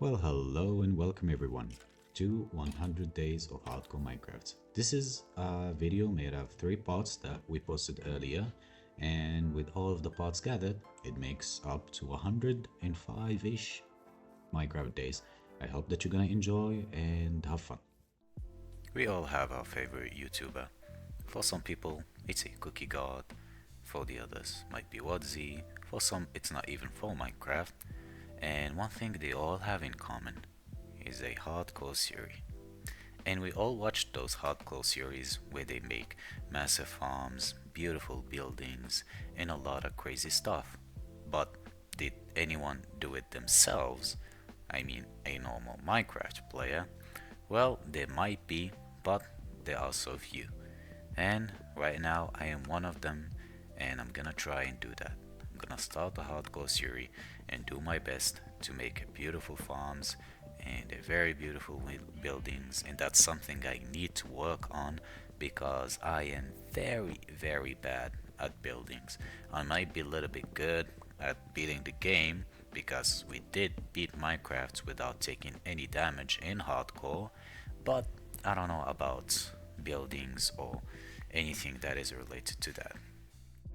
Well, hello and welcome everyone to 100 Days of Hardcore Minecraft. This is a video made of 3 parts that we posted earlier, and with all of the parts gathered, it makes up to 105-ish Minecraft days. I hope that you're gonna enjoy and have fun. We all have our favorite YouTuber. For some people, it's a cookie god. For the others, might be Wadzi. For some, it's not even for Minecraft. And one thing they all have in common is a hardcore series. And we all watched those hardcore series where they make massive farms, beautiful buildings, and a lot of crazy stuff. But did anyone do it themselves? I mean, a normal Minecraft player? Well, there might be, but there are so few. And right now, I am one of them, and I'm gonna try and do that. I'm gonna start the hardcore series and do my best to make beautiful farms and very beautiful buildings, and that's something I need to work on because I am very bad at buildings. I might be a little bit good at beating the game because we did beat Minecraft without taking any damage in hardcore, but I don't know about buildings or anything that is related to that.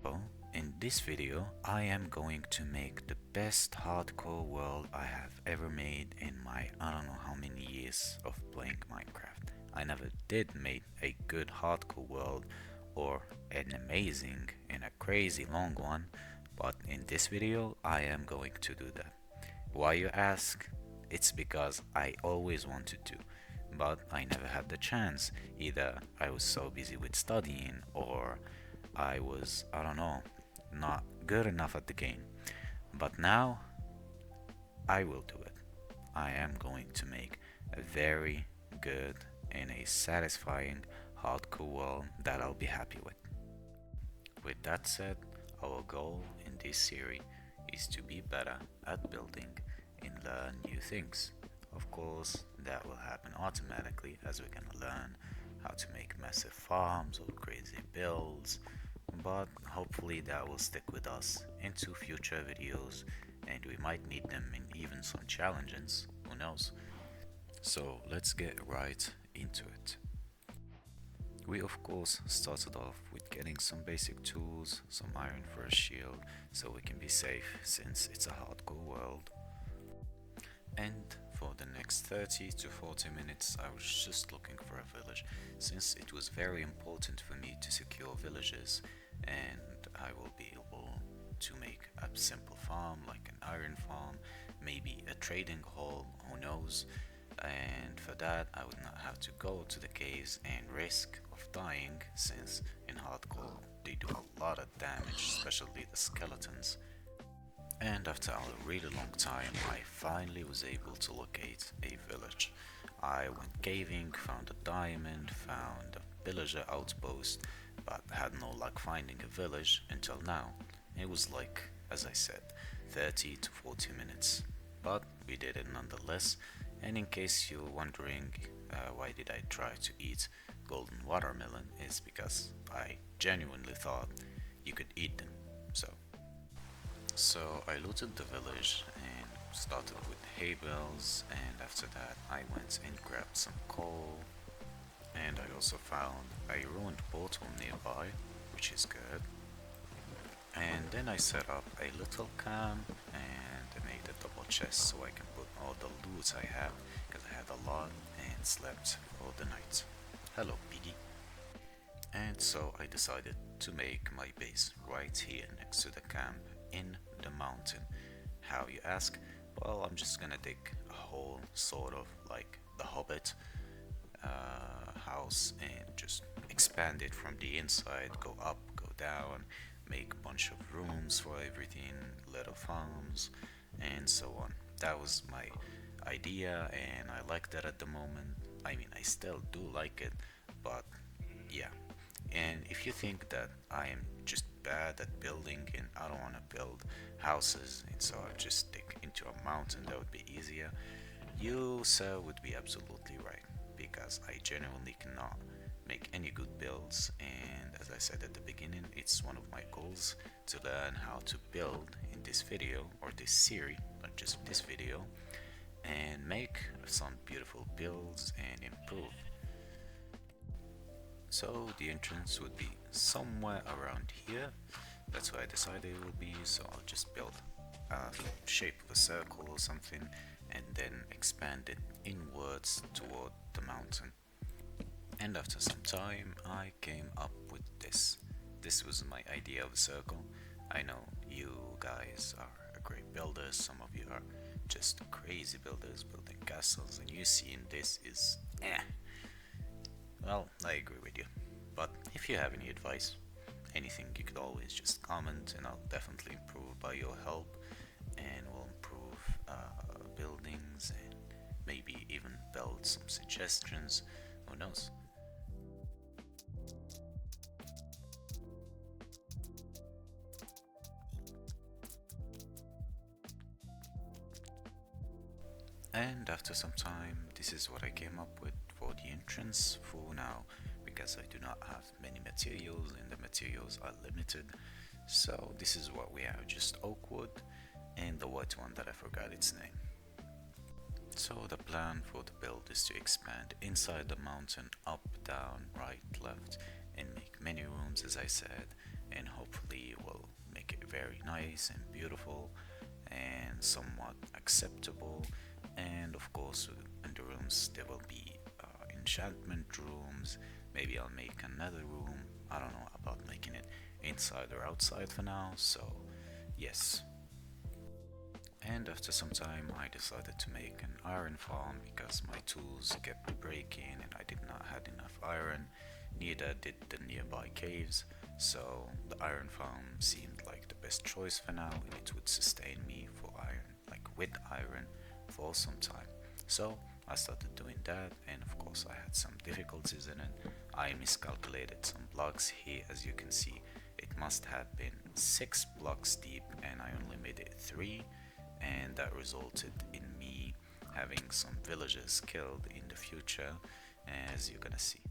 So, in this video, I am going to make the best hardcore world I have ever made in my I don't know how many years of playing Minecraft. I never did make a good hardcore world or an amazing and a crazy long one, but in this video, I am going to do that. Why you ask? It's because I always wanted to, but I never had the chance. Either I was so busy with studying or I was, I don't know, not good enough at the game. But now I will do it. I am going to make a very good and a satisfying hardcore world that I'll be happy with. With that said, our goal in this series is to be better at building and learn new things. Of course, that will happen automatically as we're gonna learn how to make massive farms or crazy builds, but hopefully that will stick with us into future videos and we might need them in even some challenges, who knows. So let's get right into it. We of course started off with getting some basic tools, some iron for a shield so we can be safe since it's a hardcore world. And for the next 30 to 40 minutes I was just looking for a village since it was very important for me to secure villages and I will be able to make a simple farm like an iron farm, maybe a trading hall, who knows. And for that I would not have to go to the caves and risk of dying since in hardcore they do a lot of damage, especially the skeletons. And after a really long time, I finally was able to locate a village. I went caving, found a diamond, found a villager outpost, but had no luck finding a village until now. It was like, as I said, 30 to 40 minutes. But we did it nonetheless, and in case you're wondering why did I try to eat golden watermelon, is because I genuinely thought you could eat them. So I looted the village and started with hay bales, and after that I went and grabbed some coal, and I also found a ruined portal nearby, which is good. And then I set up a little camp and I made a double chest so I can put all the loot I have, because I had a lot, and slept for the night. Hello, piggy. And so I decided to make my base right here next to the camp in the mountain. How, you ask? Well, I'm just gonna dig a hole, sort of like the Hobbit house, and just expand it from the inside, go up, go down, make a bunch of rooms for everything, little farms, and so on. That was my idea, and I like that at the moment. I mean, I still do like it, but yeah. And if you think that I am just bad at building and I don't want to build houses and so I'll just stick into a mountain that would be easier, you, sir, would be absolutely right because I genuinely cannot make any good builds, and as I said at the beginning, it's one of my goals to learn how to build in this video or this series, not just this video, and make some beautiful builds and improve. So the entrance would be somewhere around here. That's where I decided it would be, so I'll just build a shape of a circle or something and then expand it inwards toward the mountain. And after some time I came up with this. This was my idea of a circle. I know you guys are great builders, some of you are just crazy builders building castles, and you seeing this is well, I agree with you. But if you have any advice, anything, you could always just comment and I'll definitely improve by your help, and we'll improve buildings and maybe even build some suggestions. Who knows? And after some time, this is what I came up with for the entrance for now, because I do not have many materials and the materials are limited. So this is what we have, just oak wood and the white one that I forgot its name. So the plan for the build is to expand inside the mountain, up, down, right, left, and make many rooms as I said, and hopefully we'll make it very nice and beautiful and somewhat acceptable. And of course in the rooms there will be enchantment rooms. Maybe I'll make another room. I don't know about making it inside or outside for now, so yes. And after some time I decided to make an iron farm because my tools kept breaking and I did not have enough iron, neither did the nearby caves, so the iron farm seemed like the best choice for now, and it would sustain me for iron, like with iron, for some time. So I started doing that, and of course I had some difficulties in it. I miscalculated some blocks here. As you can see, it must have been 6 blocks deep and I only made it 3, and that resulted in me having some villagers killed in the future, as you're gonna see.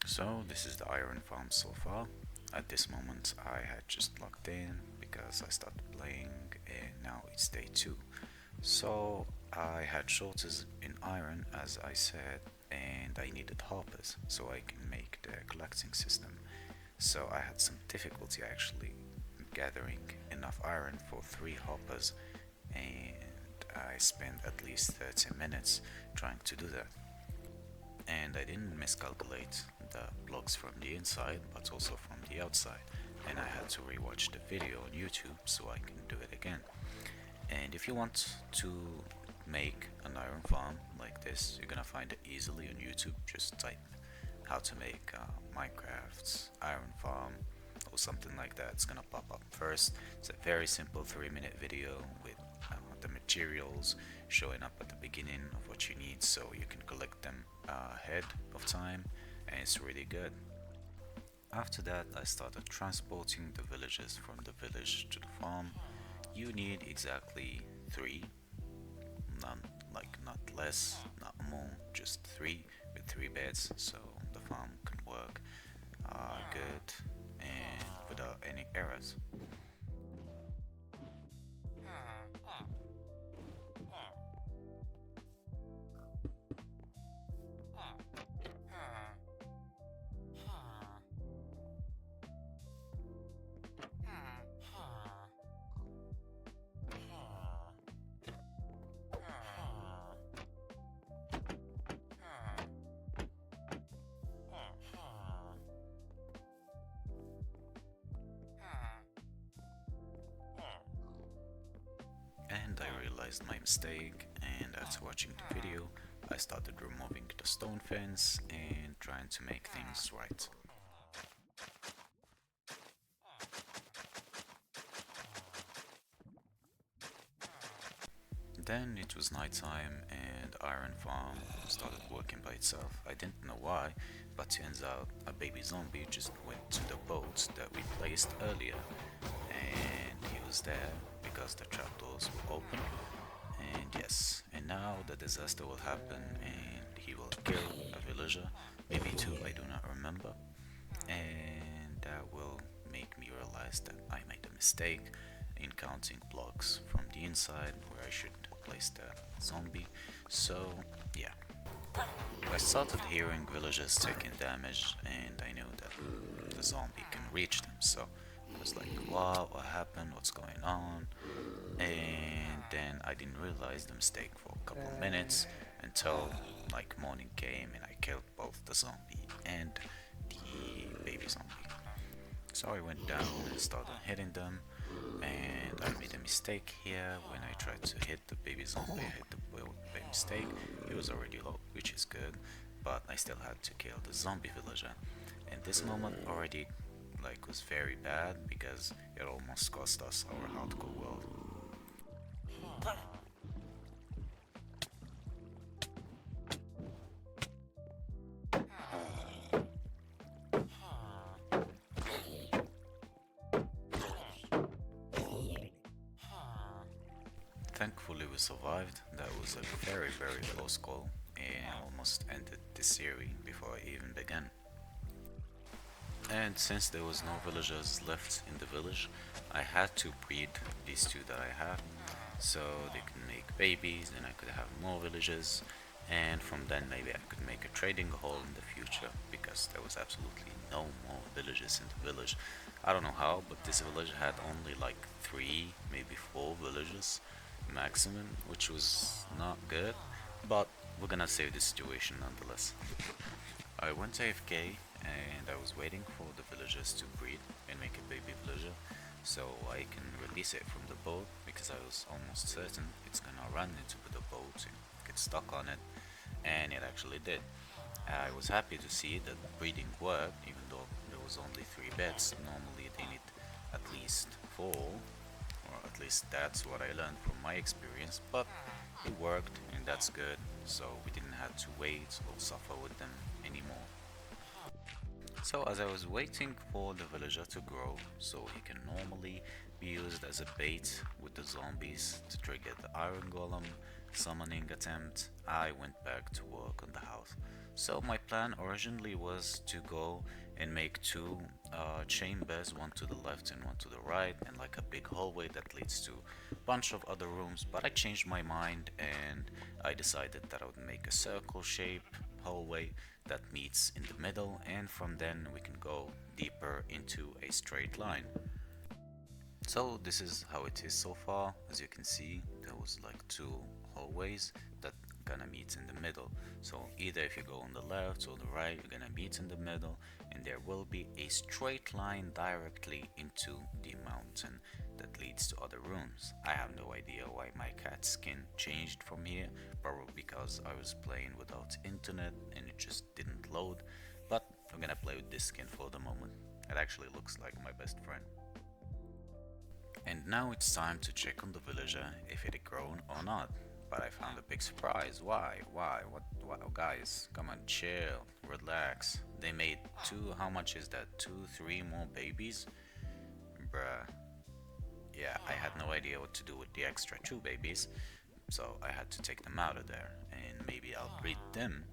So this is the iron farm so far. At this moment I had just logged in because I started playing, and now it's day 2. So I had shortages in iron, as I said, and I needed hoppers so I can make the collecting system. So I had some difficulty actually gathering enough iron for 3 hoppers, and I spent at least 30 minutes trying to do that. And I didn't miscalculate the blocks from the inside but also from the outside, and I had to rewatch the video on YouTube so I can do it again. And if you want to make an iron farm like this, you're gonna find it easily on YouTube. Just type how to make Minecraft's iron farm or something like that. It's gonna pop up first. It's a very simple 3-minute video with the materials showing up at the beginning of what you need, so you can collect them ahead of time, and it's really good. After that I started transporting the villagers from the village to the farm. You need exactly 3, not less, not more, just 3 with 3 beds, so the farm can work good and without any errors. And I realized my mistake, and after watching the video I started removing the stone fence and trying to make things right. Then it was nighttime and iron farm started working by itself. I didn't know why, but turns out a baby zombie just went to the boat that we placed earlier, and he was there because the trapdoors were open. And yes, and now the disaster will happen and he will kill a villager, maybe 2, I do not remember, and that will make me realize that I made a mistake in counting blocks from the inside where I should place the zombie. So, yeah. I started hearing villagers taking damage, and I knew that the zombie can reach them. So I was like, what happened? What's going on? And then I didn't realize the mistake for a couple of minutes until like morning came and I killed both the zombie and the baby zombie. So I went down and started hitting them, and I made a mistake here. When I tried to hit the baby zombie, I hit the boy by mistake. He was already low, which is good, but I still had to kill the zombie villager. And this moment already was very bad because it almost cost us our hardcore world. Thankfully we survived. That was a very close call and almost ended the series before I even began. And since there was no villagers left in the village, I had to breed these two that I have so they can make babies and I could have more villages, and from then maybe I could make a trading hall in the future because there was absolutely no more villages in the village. I don't know how, but this village had only like 3, maybe 4 villages maximum, which was not good, but we're gonna save the situation nonetheless. I went AFK and I was waiting for the villagers to breed and make a baby villager so I can release it from the boat because I was almost certain it's gonna run into the boat and get stuck on it, and it actually did. I was happy to see that breeding worked even though there was only 3 beds. Normally they need at least 4, or at least that's what I learned from my experience, but it worked and that's good, so we didn't have to wait or suffer with them anymore. So as I was waiting for the villager to grow so he can normally be used as a bait with the zombies to trigger the iron golem summoning attempt, I went back to work on the house. So my plan originally was to go and make 2 chambers, one to the left and one to the right, and like a big hallway that leads to a bunch of other rooms, but I changed my mind and I decided that I would make a circle shape hallway that meets in the middle, and from then we can go deeper into a straight line. So this is how it is so far. As you can see, there was like 2 hallways that gonna meet in the middle. So either if you go on the left or the right, you're gonna meet in the middle, and there will be a straight line directly into the mountain that leads to other rooms. I have no idea why my cat's skin changed from here, probably because I was playing without internet and it just didn't load, but I'm gonna play with this skin for the moment. It actually looks like my best friend. And now it's time to check on the villager if it had grown or not. But I found a big surprise. Why? Why? What? Oh, guys, come on, chill, relax. They made 2, how much is that? 2, 3 more babies? Bruh. Yeah, I had no idea what to do with the extra 2 babies, so I had to take them out of there and maybe I'll breed them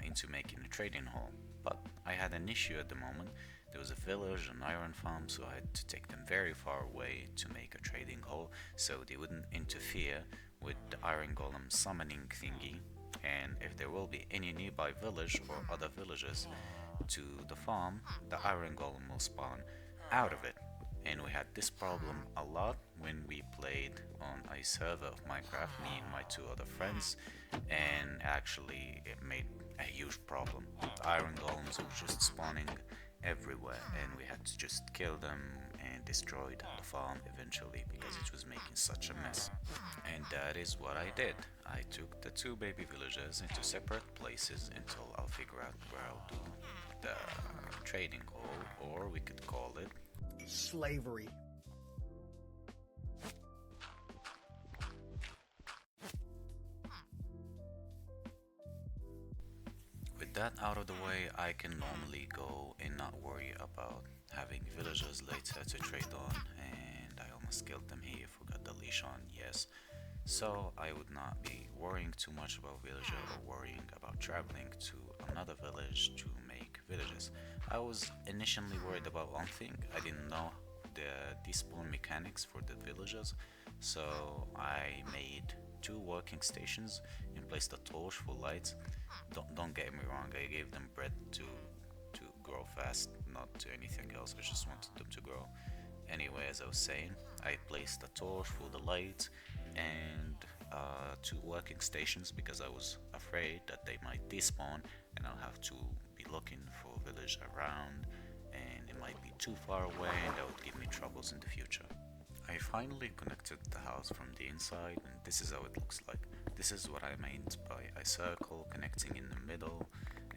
into making a trading hall. But I had an issue at the moment. There was a village, an iron farm, so I had to take them very far away to make a trading hall so they wouldn't interfere with the iron golem summoning thingy. And if there will be any nearby village or other villages to the farm, the iron golem will spawn out of it. And we had this problem a lot when we played on a server of Minecraft, me and my 2 other friends, and actually it made a huge problem. The iron golems were just spawning everywhere and we had to just kill them and destroy the farm eventually because it was making such a mess. And that is what I did. I took the 2 baby villagers into separate places until I'll figure out where I'll do the trading hall, or we could call it slavery. With that out of the way, I can normally go and not worry about having villagers later to trade on, and I almost killed them here, forgot the leash on, yes. So I would not be worrying too much about villager or worrying about traveling to another village to make villages. I was initially worried about one thing. I didn't know the despawn mechanics for the villagers, so I made two working stations and placed a torch for lights. Don't get me wrong, I gave them bread to grow fast, not to anything else. I just wanted them to grow. Anyway, as I was saying, I placed a torch for the lights and two working stations because I was afraid that they might despawn and I'll have to be looking for village around and it might be too far away and that would give me troubles in the future. I finally connected the house from the inside and this is how it looks like. This is what I meant by a circle connecting in the middle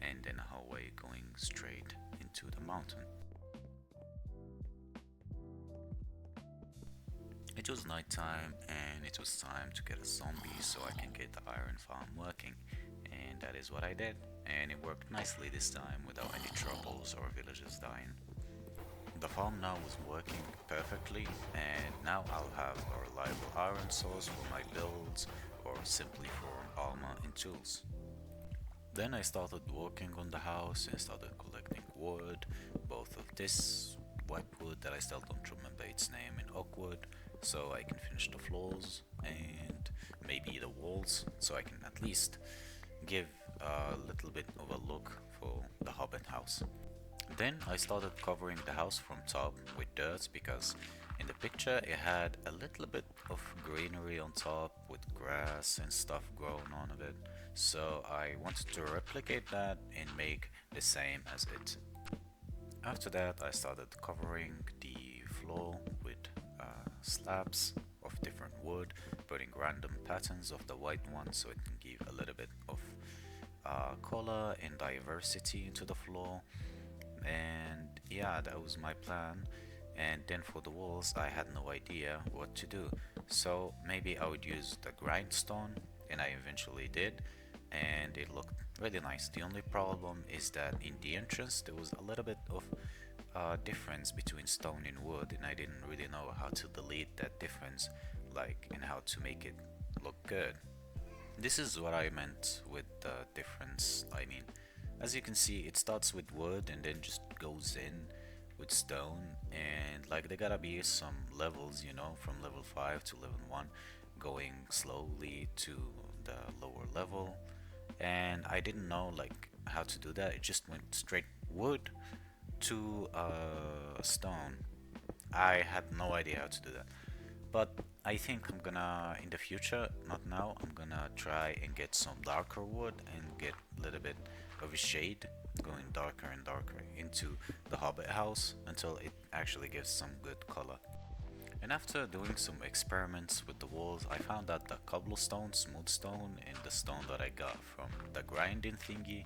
and then a hallway going straight into the mountain. It was nighttime and it was time to get a zombie so I can get the iron farm working, and that is what I did, and it worked nicely this time without any troubles or villagers dying. The farm now was working perfectly and now I'll have a reliable iron source for my builds or simply for armor and tools. Then I started working on the house and started collecting wood, both of this white wood that I still don't remember its name in oak wood, so I can finish the floors and maybe the walls so I can at least give a little bit of a look for the Hobbit house. Then I started covering the house from top with dirt because in the picture it had a little bit of greenery on top with grass and stuff growing on it. So I wanted to replicate that and make the same as it. After that I started covering the floor with slabs of different wood, putting random patterns of the white one so it can give a little bit of color and diversity into the floor. And yeah, that was my plan. And then for the walls I had no idea what to do, so maybe I would use the grindstone, and I eventually did, and it looked really nice. The only problem is that in the entrance there was a little bit of difference between stone and wood, and I didn't really know how to delete that difference, like, and how to make it look good. This is what I meant with the difference. I mean, as you can see, it starts with wood and then just goes in with stone, and like there gotta be some levels, you know, from level 5 to level 1, going slowly to the lower level. And I didn't know like how to do that. It just went straight wood to stone. I had no idea how to do that. But I think I'm gonna, in the future, not now, I'm gonna try and get some darker wood and get a little bit of a shade, going darker and darker into the Hobbit house until it actually gives some good color. And after doing some experiments with the walls, I found that the cobblestone, smooth stone, and the stone that I got from the grinding thingy,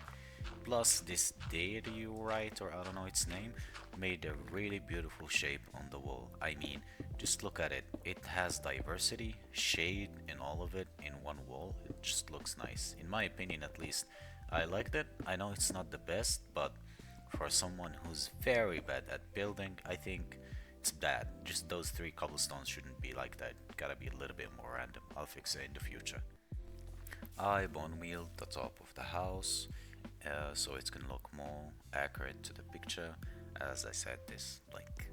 plus this diorite, or I don't know its name, made a really beautiful shape on the wall. I mean, just look at it. It has diversity, shade, and all of it in one wall. It just looks nice. In my opinion, at least. I liked it. I know it's not the best, but for someone who's very bad at building, I think it's bad. Just those three cobblestones shouldn't be like that. Gotta be a little bit more random. I'll fix it in the future. I bone wheeled the top of the house so it can look more accurate to the picture. As I said, this like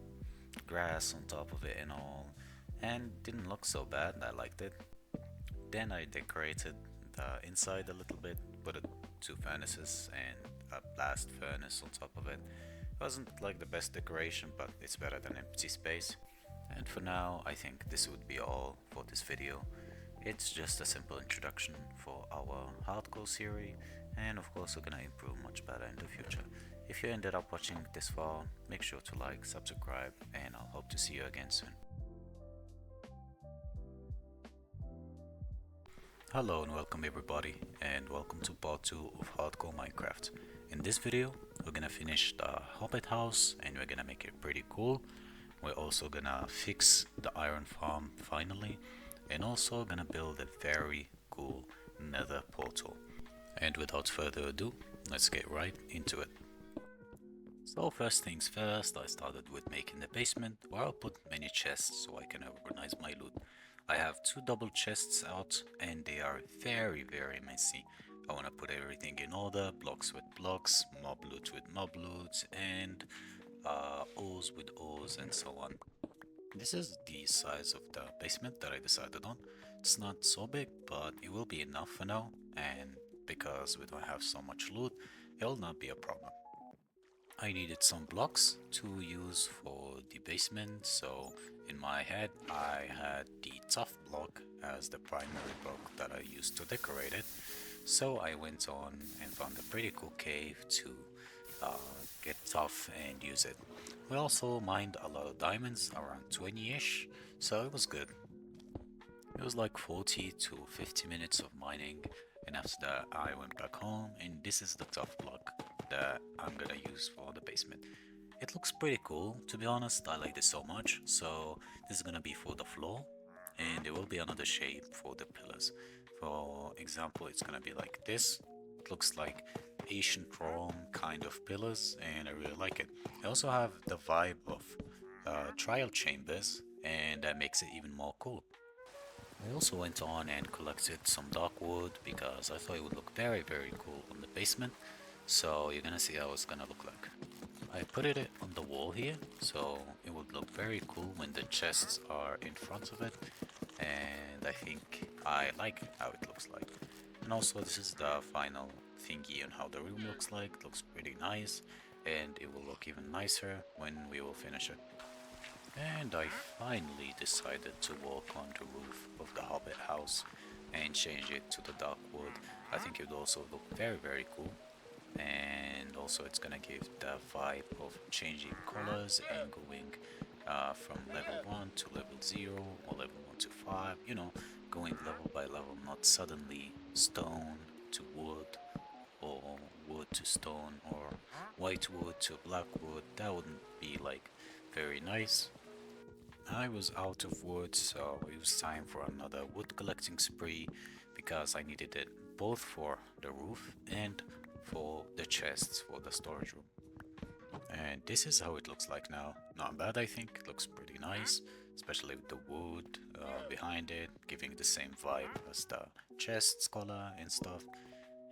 grass on top of it and all, and didn't look so bad. I liked it. Then I decorated the inside a little bit, put two furnaces and a blast furnace on top of it. Wasn't like the best decoration, but it's better than empty space. And for now, I think this would be all for this video. It's just a simple introduction for our hardcore series, and of course we're gonna improve much better in the future. If you ended up watching this far, make sure to like, subscribe, and I'll hope to see you again soon. Hello and welcome everybody, and welcome to part 2 of Hardcore Minecraft. In this video, we're gonna finish the Hobbit house and we're gonna make it pretty cool. We're also gonna fix the iron farm finally, and also gonna build a very cool nether portal. And without further ado, let's get right into it. So first things first, I started with making the basement where I'll put many chests so I can organize my loot. I have 2 double chests out and they are very messy. I want to put everything in order, blocks with blocks, mob loot with mob loot, and ores with ores, and so on. This is the size of the basement that I decided on. It's not so big, but it will be enough for now, and because we don't have so much loot, it will not be a problem. I needed some blocks to use for the basement, so in my head I had the tough block as the primary block that I used to decorate it. So I went on and found a pretty cool cave to get tough and use it. We also mined a lot of diamonds, around 20-ish, so it was good. It was like 40 to 50 minutes of mining, and after that I went back home, and this is the tough block that I'm gonna use for the basement. It looks pretty cool, to be honest. I like this so much. So this is gonna be for the floor, and there will be another shape for the pillars. For example, it's gonna be like this. It looks like Asian Rome kind of pillars, and I really like it. I also have the vibe of trial chambers, and that makes it even more cool. I also went on and collected some dark wood because I thought it would look very cool on the basement. So you're gonna see how it's gonna look like. I put it on the wall here, so it would look very cool when the chests are in front of it, and I think I like how it looks like. And also this is the final thingy on how the room looks like. It looks pretty nice, and it will look even nicer when we will finish it. And I finally decided to walk on the roof of the Hobbit house and change it to the dark wood. I think it would also look very cool, and also it's gonna give the vibe of changing colors and going from level 1 to level 0 or level 1 to 5, you know, going level by level, not suddenly stone to wood or wood to stone or white wood to black wood. That wouldn't be like very nice. I was out of wood, so it was time for another wood collecting spree because I needed it both for the roof and for the chests for the storage room. And this is how it looks like now. Not bad, I think. It looks pretty nice, especially with the wood behind it, giving the same vibe as the chests color and stuff.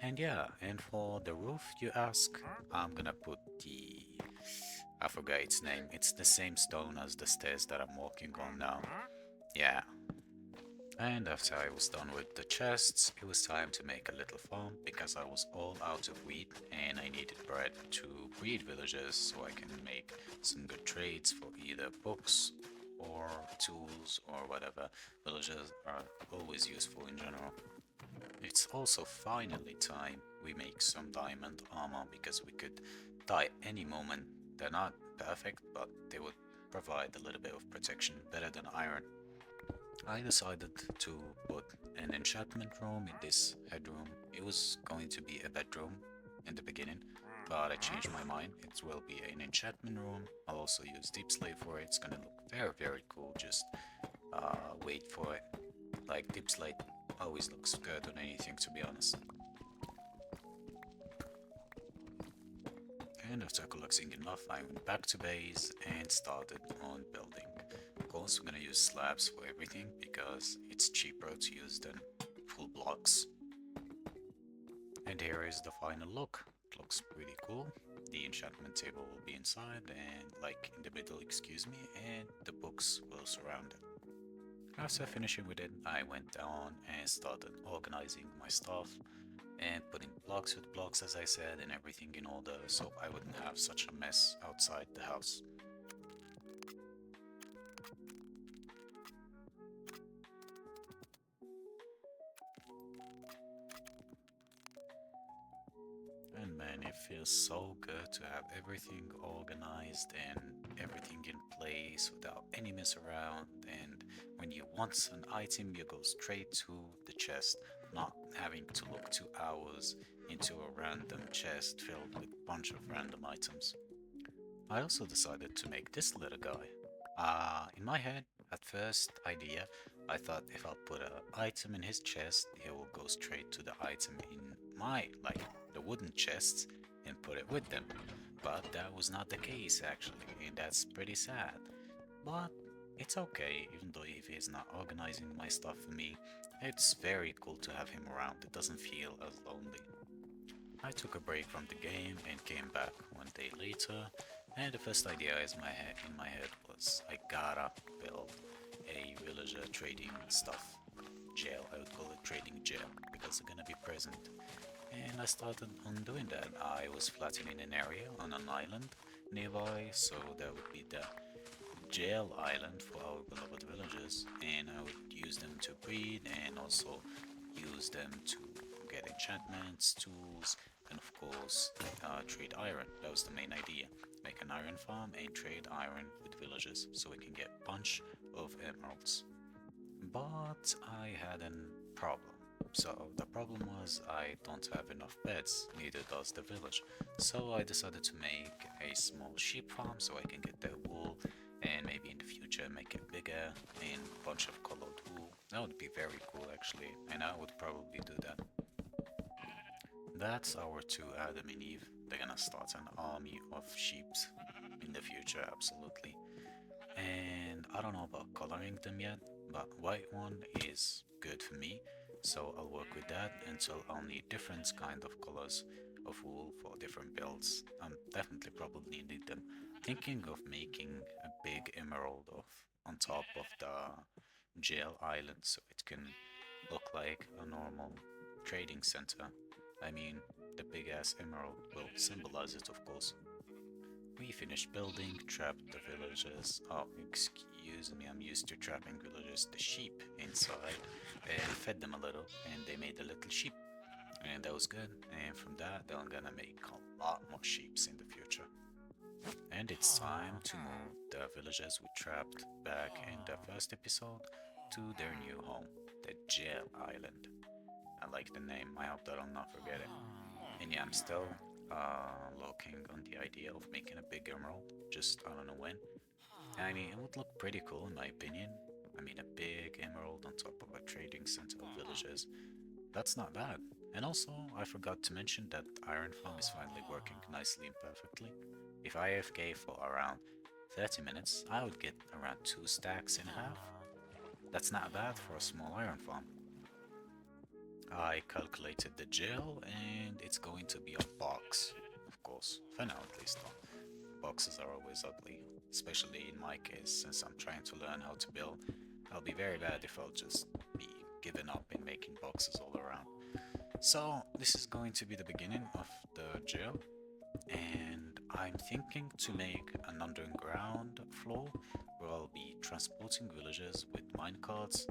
And yeah, and for the roof, you ask, I'm gonna put the, I forgot its name. It's the same stone as the stairs that I'm walking on now. Yeah. And after I was done with the chests, it was time to make a little farm because I was all out of wheat and I needed bread to breed villagers so I can make some good trades for either books or tools or whatever. Villagers are always useful in general. It's also finally time we make some diamond armor because we could die any moment. They're not perfect, but they would provide a little bit of protection better than iron. I decided to put an enchantment room in this headroom. It was going to be a bedroom in the beginning, but I changed my mind. It will be an enchantment room. I'll also use deep slate for it. It's gonna look very cool. Just wait for it. Like deep slate always looks good on anything, to be honest. And after collecting enough, I went back to base and started on building. Of course, I'm gonna use slabs for everything because it's cheaper to use than full blocks. And here is the final look. It looks pretty cool. The enchantment table will be inside and like in the middle, excuse me, and the books will surround it. After finishing with it, I went down and started organizing my stuff and putting blocks with blocks, as I said, and everything in order so I wouldn't have such a mess outside the house. And man, it feels so good to have everything organized and everything in place without any mess around. And when you want an item, you go straight to the chest, not having to look 2 hours into a random chest filled with a bunch of random items. I also decided to make this little guy. In my head, at first idea, I thought if I put an item in his chest, he will go straight to the item in my, like, the wooden chests and put it with them. But that was not the case actually, and that's pretty sad. But it's okay, even though if he's not organizing my stuff for me, it's very cool to have him around. It doesn't feel as lonely. I took a break from the game and came back 1 day later, and the first idea in my head was I gotta build a villager trading stuff. jail. I would call it trading jail because they're gonna be present. And I started on doing that. I was flattening an area on an island nearby, so that would be the jail island for our beloved villagers, and I would use them to breed and also use them to get enchantments, tools, and of course trade iron. That was the main idea. Make an iron farm and trade iron with villagers so we can get a bunch of emeralds. But I had a problem. So the problem was I don't have enough beds, neither does the village. So I decided to make a small sheep farm so I can get their wool and maybe in the future make it bigger and a bunch of colored wool. That would be very cool actually, and I would probably do that. That's our two Adam and Eve. They're gonna start an army of sheeps in the future, absolutely. And I don't know about coloring them yet, but white one is good for me, so I'll work with that until I'll need different kind of colors of wool for different builds. I'm definitely probably need them. Thinking of making a big emerald of on top of the jail island so it can look like a normal trading center. I mean, the big ass emerald will symbolize it, of course. We finished building, trapped the villagers. Oh, excuse me, I'm used to trapping villagers, the sheep inside, and fed them a little, and they made a little sheep. And that was good, and from that, they're gonna make a lot more sheeps in the future. And it's time to move the villagers we trapped back in the first episode to their new home, the Jail Island. I like the name, I hope that I'll not forget it. And yeah, I'm still looking on the idea of making a big emerald, just I don't know when. I mean, it would look pretty cool in my opinion. I mean, a big emerald on top of a trading center of villages. That's not bad. And also, I forgot to mention that Iron Farm is finally working nicely and perfectly. If I AFK for around 30 minutes, I would get around 2 stacks in half. That's not bad for a small iron farm. I calculated the jail and it's going to be a box, of course, for now at least. Boxes are always ugly, especially in my case since I'm trying to learn how to build. I'll be very bad if I'll just be giving up in making boxes all around. So this is going to be the beginning of the jail, and I'm thinking to make an underground floor where I'll be transporting villagers with minecarts,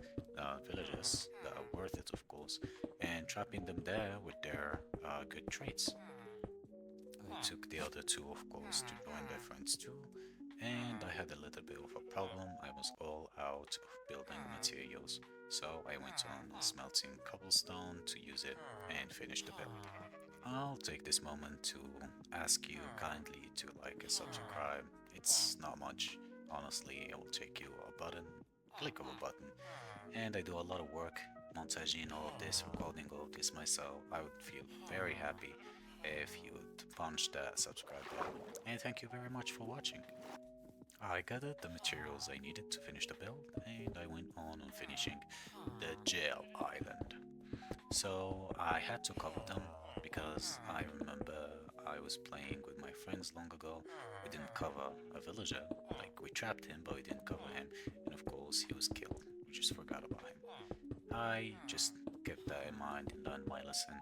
villagers that are worth it of course, and trapping them there with their good traits. I took the other two of course to join their friends too, and I had a little bit of a problem. I was all out of building materials, so I went on smelting cobblestone to use it and finish the build. I'll take this moment to ask you kindly to like and subscribe. It's not much, honestly, it will take you a button, click of a button, and I do a lot of work montaging all of this, recording all of this myself. I would feel very happy if you would punch that subscribe button. And thank you very much for watching. I gathered the materials I needed to finish the build, and I went on finishing the jail island. So I had to cover them because I remember I was playing with my friends long ago. We didn't cover a villager, like we trapped him, but we didn't cover him, and of course he was killed. We just forgot about him. I just kept that in mind and learned my lesson.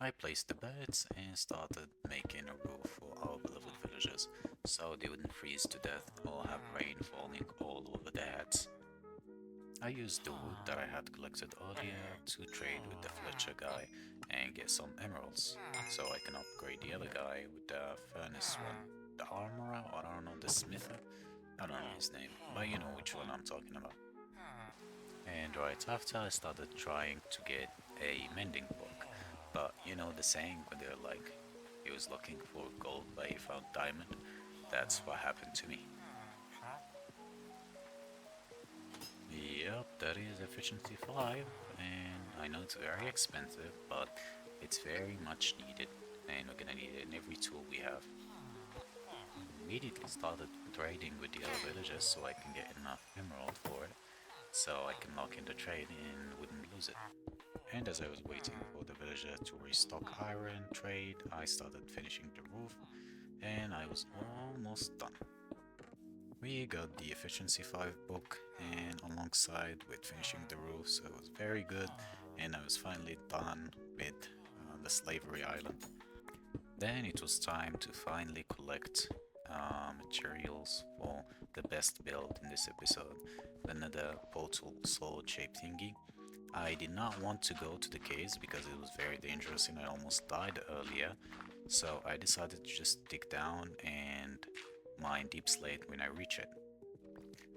I placed the beds and started making a roof for our beloved villagers so they wouldn't freeze to death or have rain falling all over their heads. I used the wood that I had collected earlier to trade with the Fletcher guy and get some emeralds, so I can upgrade the other guy with the furnace one. The armorer, or I don't know, the smither? I don't know his name, but you know which one I'm talking about. And right after I started trying to get a mending book, but you know the saying when they're like, he was looking for gold but he found diamond? That's what happened to me. Yep, that is efficiency 5, and I know it's very expensive, but it's very much needed, and we're gonna need it in every tool we have. Immediately started trading with the other villagers so I can get enough emerald for it, so I can lock in the trade and wouldn't lose it. And as I was waiting for the villager to restock iron trade, I started finishing the roof, and I was almost done. We got the Efficiency 5 book and alongside with finishing the roof, so it was very good and I was finally done with the Slavery Island. Then it was time to finally collect materials for the best build in this episode, the Nether Portal sword shaped thingy. I did not want to go to the caves because it was very dangerous and I almost died earlier, so I decided to just dig down and mine deep slate when I reach it.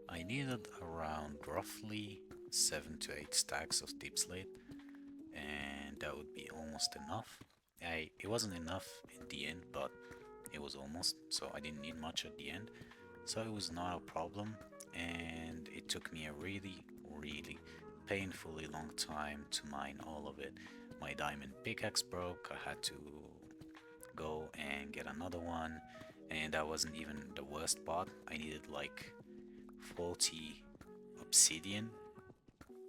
I needed around roughly 7 to 8 stacks of deep slate, and that would be almost enough. It wasn't enough in the end, but it was almost, so I didn't need much at the end. So it was not a problem, and it took me a really painfully long time to mine all of it. My diamond pickaxe broke, I had to go and get another one, and that wasn't even the worst part. I needed like 40 obsidian,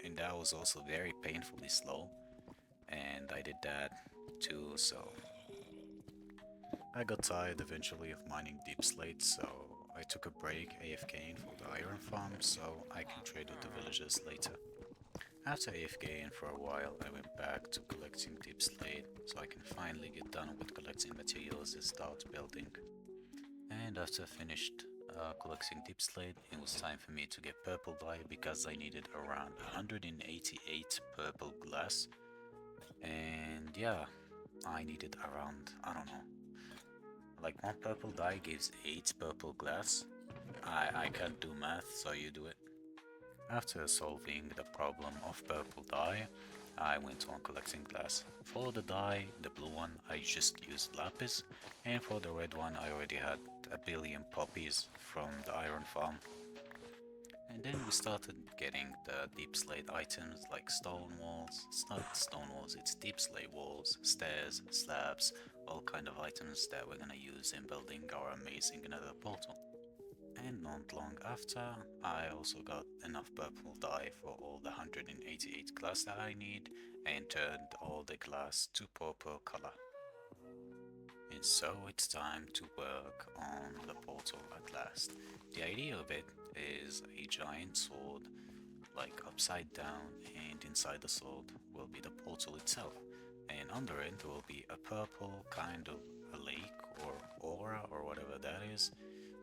and that was also very painfully slow, and I did that too, so I got tired eventually of mining deep slate, so I took a break AFKing for the iron farm so I can trade with the villagers later. After AFKing for a while, I went back to collecting deep slate so I can finally get done with collecting materials and start building. And after I finished collecting deep slate, it was time for me to get purple dye because I needed around 188 purple glass. And yeah, I needed around, I don't know, like one purple dye gives 8 purple glass. I can't do math, so you do it. After solving the problem of purple dye, I went on collecting glass. For the dye, the blue one, I just used lapis, and for the red one, I already had a billion poppies from the iron farm. And then we started getting the deep slate items like stone walls. It's not stone walls, it's deep slate walls, stairs, slabs, all kind of items that we're gonna use in building our amazing nether portal. And not long after, I also got enough purple dye for all the 188 glass that I need and turned all the glass to purple color. And so it's time to work on the portal at last. The idea of it is a giant sword, like upside down, and inside the sword will be the portal itself. And under it will be a purple kind of a lake or aura or whatever that is.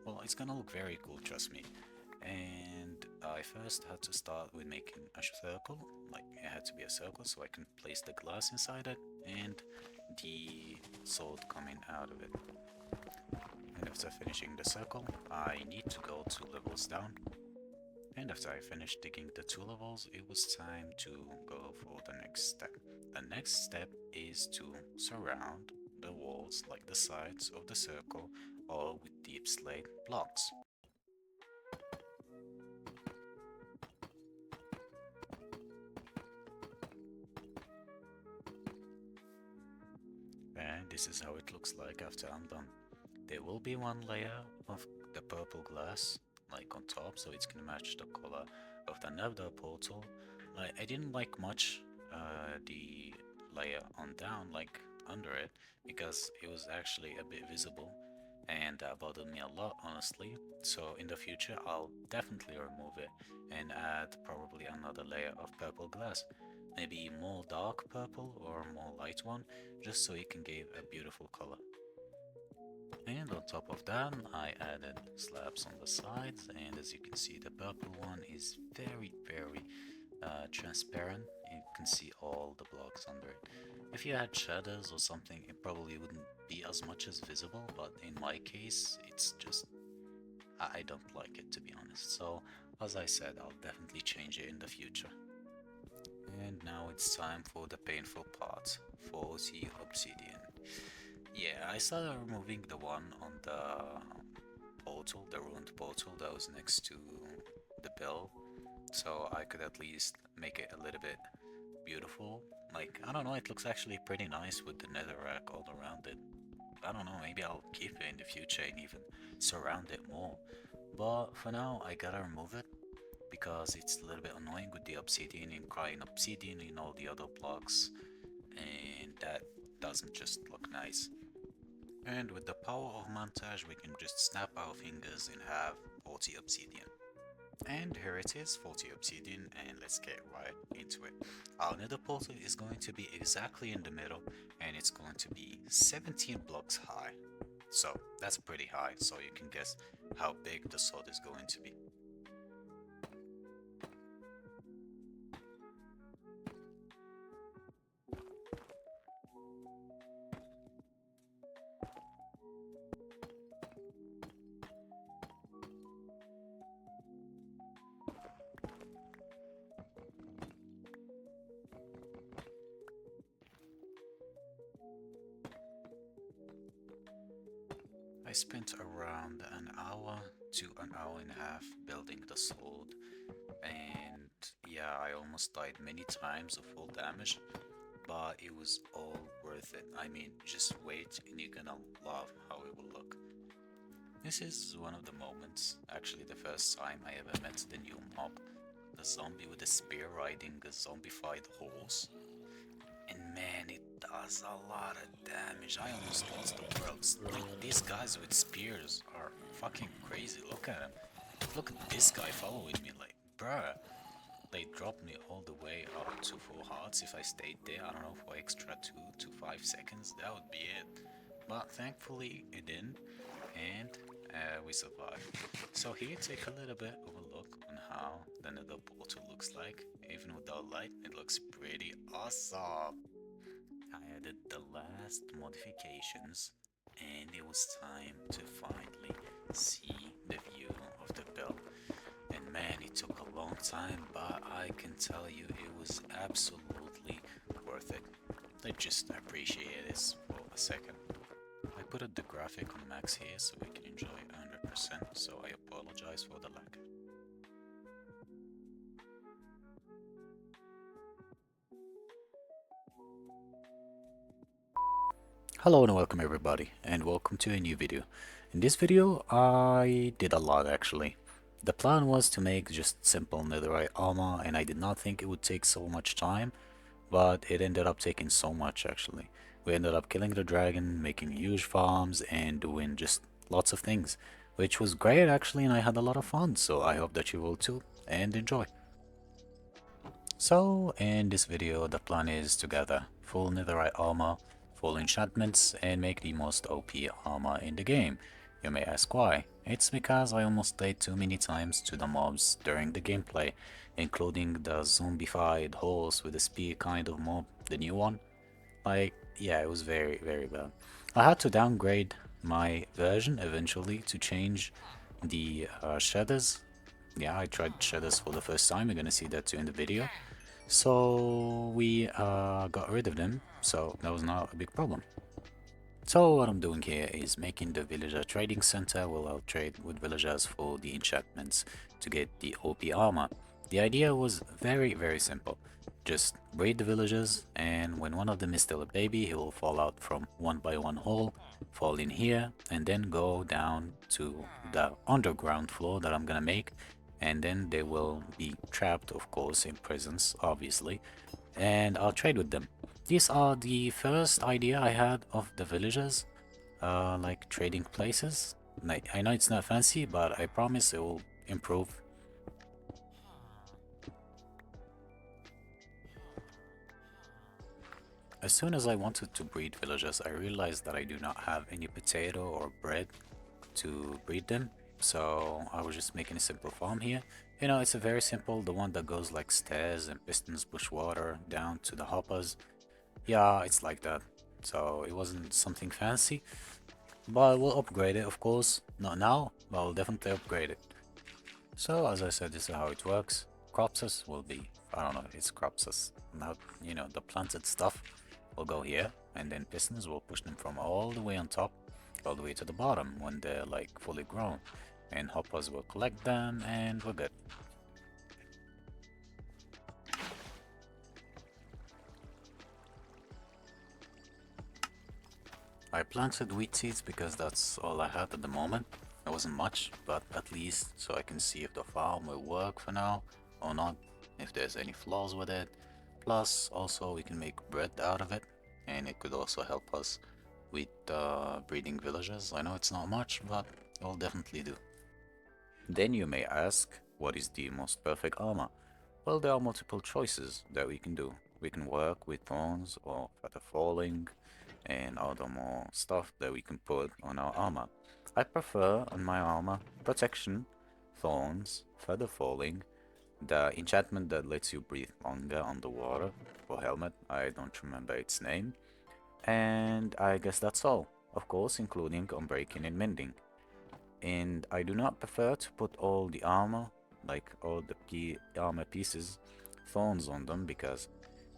Well, it's gonna look very cool, trust me. And I first had to start with making a circle, like it had to be a circle so I can place the glass inside it and the sword coming out of it. And after finishing the circle, I need to go 2 levels down. And after I finished digging the 2 levels, it was time to go for the next step. The next step is to surround the walls, like the sides of the circle, all with deep slate blocks. And this is how it looks like after I'm done. There will be one layer of the purple glass, like on top, so it's gonna match the color of the nether portal. Like I didn't like much the layer on down, like under it, because it was actually a bit visible and that bothered me a lot, honestly. So in the future, I'll definitely remove it and add probably another layer of purple glass. Maybe more dark purple or more light one, just so it can give a beautiful color. And on top of that, I added slabs on the sides, and as you can see, the purple one is very transparent. You can see all the blocks under it. If you had shadows or something, it probably wouldn't be as much as visible, but in my case, it's just I don't like it, to be honest. So, as I said, I'll definitely change it in the future. And now it's time for the painful part, 40 obsidian. Yeah, I started removing the one on the portal, the ruined portal that was next to the bell, so I could at least make it a little bit beautiful. Like, I don't know, it looks actually pretty nice with the netherrack all around it. I don't know, maybe I'll keep it in the future and even surround it more. But for now, I gotta remove it because it's a little bit annoying with the obsidian and crying obsidian in all the other blocks, and that doesn't just look nice. And with the power of montage, we can just snap our fingers and have 40 obsidian. And here it is, 40 obsidian, and let's get right into it. Our nether portal is going to be exactly in the middle, and it's going to be 17 blocks high. So that's pretty high, so you can guess how big the sword is going to be. I spent around an hour to an hour and a half building the sword, and yeah, I almost died many times of full damage, but it was all worth it. I mean, just wait and you're gonna love how it will look. This is one of the moments, actually the first time I ever met the new mob, the zombie with a spear riding a zombified horse. And man, it does a lot of damage. I almost lost the world. Like, these guys with spears are fucking crazy. Look at him. Look at this guy following me, like, bruh. They dropped me all the way up to full hearts. If I stayed there, I don't know, for extra 2 to 5 seconds, that would be it. But thankfully, it didn't, and we survived. So here, take a little bit of a look on how the nether portal looks like. Even without light, it looks pretty awesome. I added the last modifications, and it was time to finally see the view of the build. And man, it took a long time, but I can tell you it was absolutely worth it. Let's just appreciate this for a second. I put the graphic on max here so we can enjoy 100%, so I apologize for the lag. Hello and welcome everybody, and welcome to a new video. In this video, I did a lot actually. The plan was to make just simple netherite armor, and I did not think it would take so much time, but it ended up taking so much actually. We ended up killing the dragon, making huge farms, and doing just lots of things, which was great actually, and I had a lot of fun, so I hope that you will too, and enjoy. So, in this video, the plan is to gather full netherite armor, full enchantments, and make the most OP armor in the game. You may ask why. It's because I almost died too many times to the mobs during the gameplay, including the zombified horse with a spear kind of mob, the new one. Like, yeah, it was very, very bad. I had to downgrade my version eventually to change the shaders. Yeah, I tried shaders for the first time, you're gonna see that too in the video. So we got rid of them, so that was not a big problem. So what I'm doing here is making the villager trading center where I'll trade with villagers for the enchantments to get the OP armor. The idea was very, very simple. Just breed the villagers, and when one of them is still a baby, he will fall out from one by one hole, fall in here, and then go down to the underground floor that I'm gonna make, and then they will be trapped, of course, in prisons, obviously, and I'll trade with them. These are the first idea I had of the villagers, like trading places. Like, I know it's not fancy, but I promise it will improve. As soon as I wanted to breed villagers, I realized that I do not have any potato or bread to breed them, so I was just making a simple farm here. You know, it's a very simple, the one that goes like stairs and pistons push water down to the hoppers. Yeah, it's like that. So it wasn't something fancy, but we'll upgrade it, of course. Not now, but I'll definitely upgrade it. So as I said, this is how it works. Cropses will be, I don't know, it's cropses, not, you know, the planted stuff will go here, and then pistons will push them from all the way on top, all the way to the bottom when they're like fully grown. And hoppers will collect them, and we're good. I planted wheat seeds because that's all I had at the moment. It wasn't much, but at least so I can see if the farm will work for now or not, if there's any flaws with it. Plus, also we can make bread out of it, and it could also help us with breeding villagers. I know it's not much, but it will definitely do. Then you may ask, what is the most perfect armor? Well, there are multiple choices that we can do. We can work with thorns or feather falling and other more stuff that we can put on our armor. I prefer on my armor protection, thorns, feather falling, the enchantment that lets you breathe longer underwater for helmet, I don't remember its name, and I guess that's all, of course including unbreaking and mending. And I do not prefer to put all the armor, like all the armor pieces, thorns on them because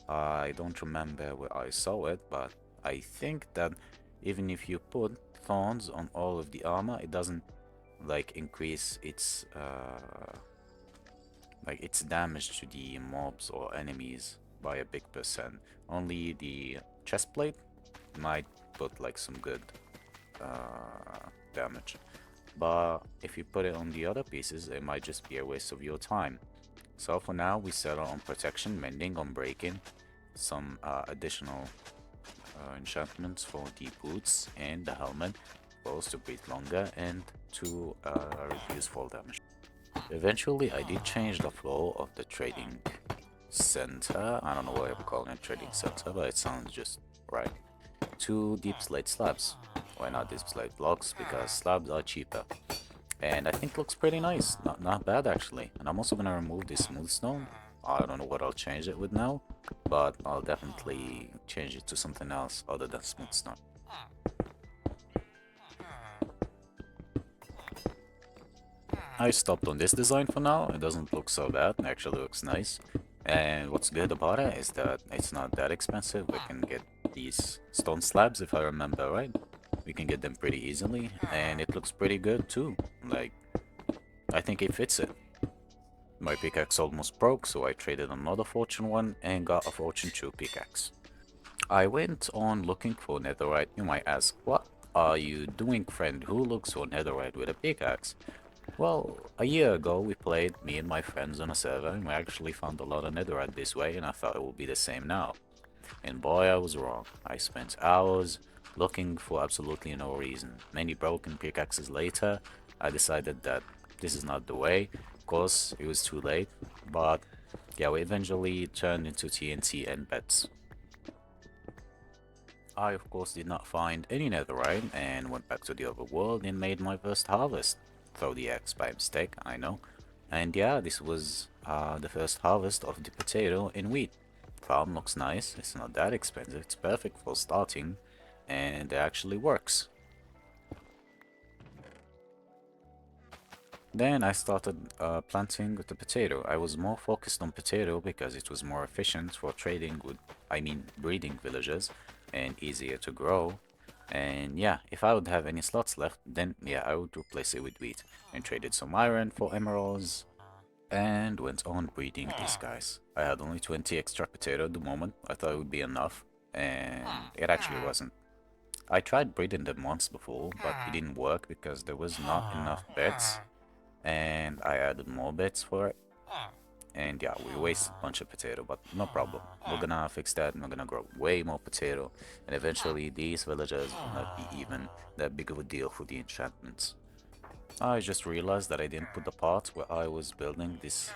I don't remember where I saw it, but I think that even if you put thorns on all of the armor, it doesn't like increase its damage to the mobs or enemies by a big percent. Only the chestplate might put like some good damage. But if you put it on the other pieces, it might just be a waste of your time. So for now, we settle on protection, mending, unbreaking, some additional enchantments for the boots and the helmet, both to breathe longer and to reduce fall damage. Eventually, I did change the flow of the trading center. I don't know why I'm calling it trading center, but it sounds just right. To deep slate slabs. Why not deep slate blocks? Because slabs are cheaper. And I think looks pretty nice. Not bad actually. And I'm also gonna remove this smooth stone. I don't know what I'll change it with now, but I'll definitely change it to something else other than smooth stone. I stopped on this design for now. It doesn't look so bad. It actually looks nice. And what's good about it is that it's not that expensive. We can get these stone slabs, if I remember right. We can get them pretty easily, and it looks pretty good too. Like, I think it fits it. My pickaxe almost broke, so I traded another fortune 1 and got a fortune 2 pickaxe. I went on looking for netherite. You might ask, what are you doing, friend? Who looks for netherite with a pickaxe? Well, a year ago we played, me and my friends, on a server, and we actually found a lot of netherite this way, and I thought it would be the same now. And boy, I was wrong. I spent hours looking for absolutely no reason. Many broken pickaxes later, I decided that this is not the way. Of course, it was too late, but yeah, we eventually turned into TNT and beds. I, of course, did not find any netherite and went back to the overworld and made my first harvest. Throw the axe by mistake, I know. And yeah, this was the first harvest of the potato and wheat. Farm looks nice, it's not that expensive, it's perfect for starting, and it actually works. Then I started planting the potato. I was more focused on potato because it was more efficient for trading with, breeding villagers, and easier to grow. And yeah, if I would have any slots left, then yeah, I would replace it with wheat and traded some iron for emeralds and went on breeding these guys. I had only 20 extra potato at the moment. I thought it would be enough, and it actually wasn't. I tried breeding them once before, but it didn't work because there was not enough beds, and I added more beds for it. And yeah, we wasted a bunch of potato, but no problem. We're gonna fix that and we're gonna grow way more potato. And eventually these villagers will not be even that big of a deal for the enchantments. I just realized that I didn't put the part where I was building this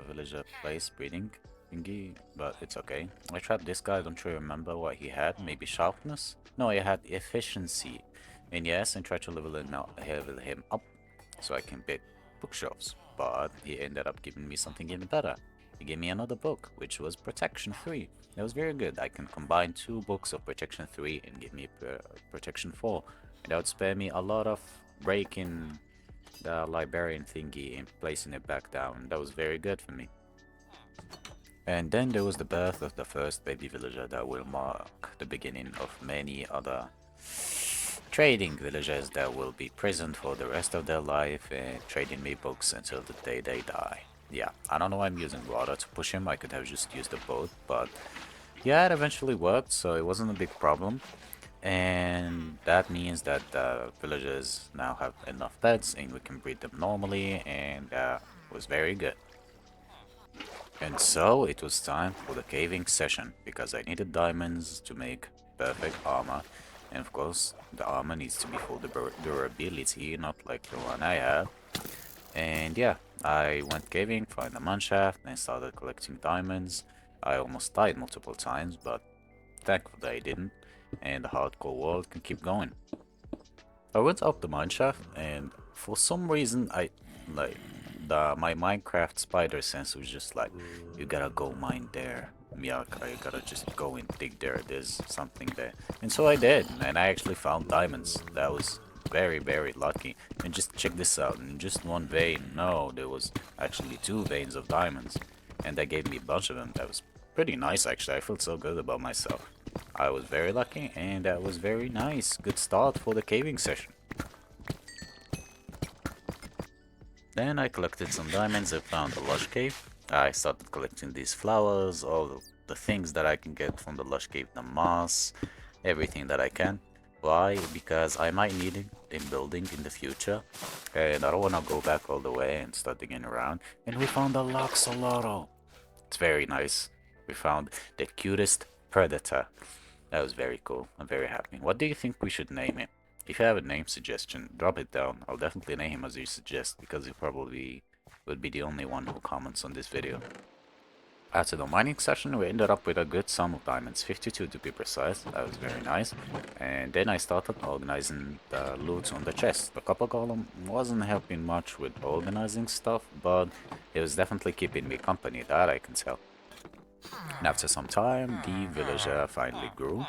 villager place breeding thingy, but it's okay. I tried this guy, don't really remember what he had, maybe sharpness? No, he had efficiency. And yes, I tried to level him up so I can build bookshelves, but he ended up giving me something even better. He gave me another book, which was Protection 3. It was very good. I can combine 2 books of Protection 3 and give me Protection 4. And that would spare me a lot of breaking the librarian thingy and placing it back down. That was very good for me. And then there was the birth of the first baby villager that will mark the beginning of many other trading villagers that will be prisoned for the rest of their life and trading me books until the day they die. Yeah, I don't know why I'm using water to push him. I could have just used a boat, but yeah, it eventually worked, so it wasn't a big problem. And that means that the villagers now have enough beds and we can breed them normally, and it was very good. And so it was time for the caving session, because I needed diamonds to make perfect armor. And of course, the armor needs to be full durability, not like the one I have. And yeah, I went caving, found a mineshaft, and started collecting diamonds. I almost died multiple times, but thankfully I didn't, and the hardcore world can keep going. I went up the mineshaft, and for some reason, like my Minecraft spider sense was just like, you gotta go mine there, Miyaka. You gotta just go and dig there. There's something there, and so I did, and I actually found diamonds. That was very, very lucky. And just check this out. In just one vein, no, there was actually two veins of diamonds, and that gave me a bunch of them. That was pretty nice, actually. I felt so good about myself. I was very lucky, and that was very nice. Good start for the caving session. Then I collected some diamonds and found a lush cave. I started collecting these flowers, all the things that I can get from the lush cave, the moss, everything that I can. Why? Because I might need it in building in the future, and I don't want to go back all the way and start digging around. And we found a Loxolotl. It's very nice. We found the cutest predator. That was very cool. I'm very happy. What do you think we should name him? If you have a name suggestion, drop it down. I'll definitely name him as you suggest because he probably would be the only one who comments on this video. After the mining session, we ended up with a good sum of diamonds, 52 to be precise. That was very nice. And then I started organizing the loot on the chest. The copper golem wasn't helping much with organizing stuff, but it was definitely keeping me company, that I can tell. And after some time, the villager finally grew,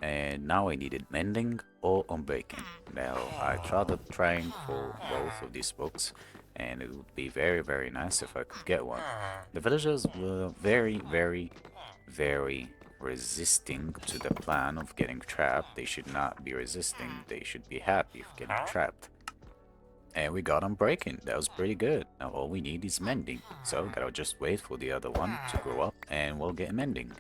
and now I needed mending or unbreaking. Now I tried trying for both of these books, and it would be very, very nice if I could get one. The villagers were very, very, very resisting to the plan of getting trapped. They should not be resisting, they should be happy of getting trapped. And we got unbreaking. That was pretty good. Now all we need is mending. So gotta just wait for the other one to grow up and we'll get mending.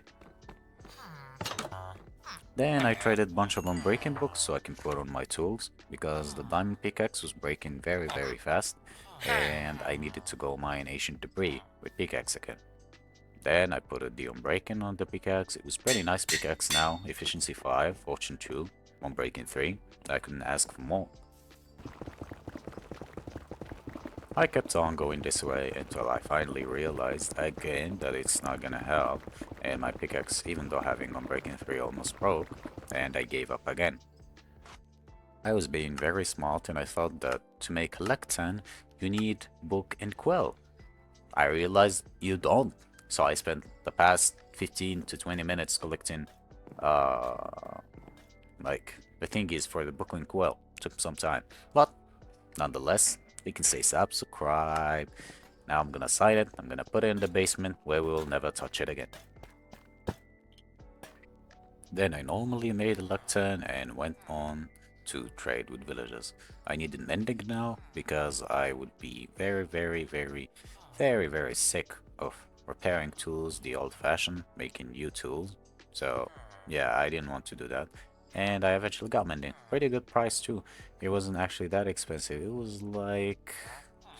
Then I traded a bunch of unbreaking books so I can put on my tools because the diamond pickaxe was breaking very, very fast and I needed to go mine ancient debris with pickaxe again. Then I put the unbreaking on the pickaxe. It was pretty nice pickaxe now. Efficiency 5, fortune 2, unbreaking 3. I couldn't ask for more. I kept on going this way until I finally realized again that it's not gonna help, and my pickaxe, even though having Unbreaking 3 almost broke, and I gave up again. I was being very smart and I thought that to make Lectern, you need Book and Quill. I realized you don't, so I spent the past 15 to 20 minutes collecting, like, the thingies for the Book and Quill. Took some time, but nonetheless, you can say subscribe. Now I'm gonna sign it. I'm gonna put it in the basement where we will never touch it again. Then I normally made a luck turn and went on to trade with villagers. I needed mending now because I would be very, very, very, very, very sick of repairing tools the old-fashioned, making new tools. So yeah, I didn't want to do that. And I eventually got mending. Pretty good price too. It wasn't actually that expensive. It was like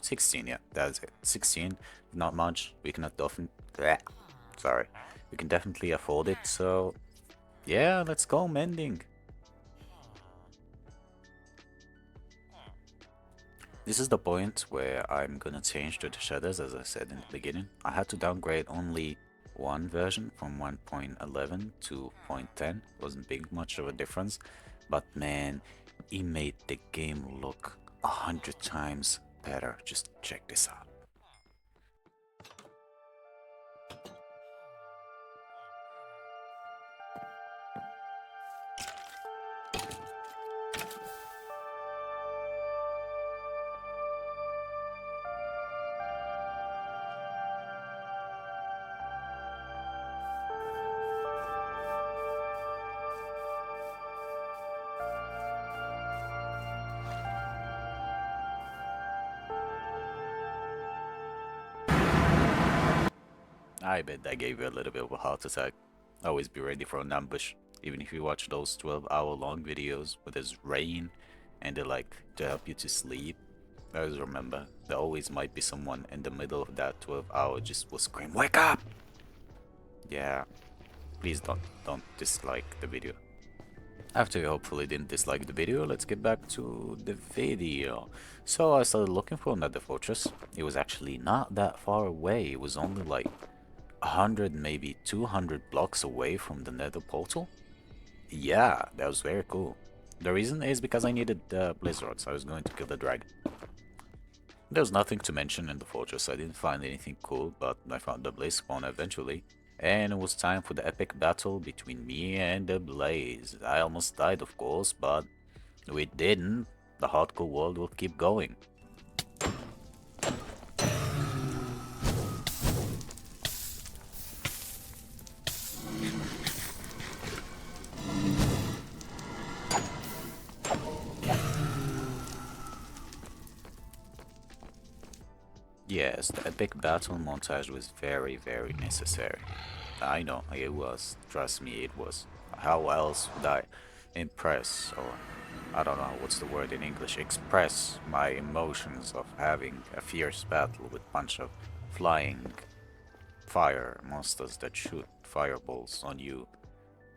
16, yeah, that's it. 16, not much. We cannot sorry. We can definitely afford it, so yeah, let's go mending. This is the point where I'm gonna change to the shaders, as I said in the beginning. I had to downgrade only one version from 1.11 to 0.10. Wasn't big much of a difference, but man, it made the game look 100 times better. Just check this out. I bet that gave you a little bit of a heart attack. Always be ready for an ambush, even if you watch those 12-hour long videos where there's rain and they like to help you to sleep. Always remember, there always might be someone in the middle of that 12-hour just will scream, "Wake up!" Yeah, please don't dislike the video. After you hopefully didn't dislike the video, let's get back to the video. So I started looking for another fortress. It was actually not that far away. It was only like 100, maybe 200 blocks away from the nether portal. Yeah, that was very cool. The reason is because I needed the blaze rods. I was going to kill the dragon. There was nothing to mention in the fortress. I didn't find anything cool, but I found the blaze spawn eventually. And it was time for the epic battle between me and the blaze. I almost died, of course, but we didn't. The hardcore world will keep going. Yes, the epic battle montage was very, very necessary. I know, it was. Trust me, it was. How else would I impress, or I don't know what's the word in English, express my emotions of having a fierce battle with bunch of flying fire monsters that shoot fireballs on you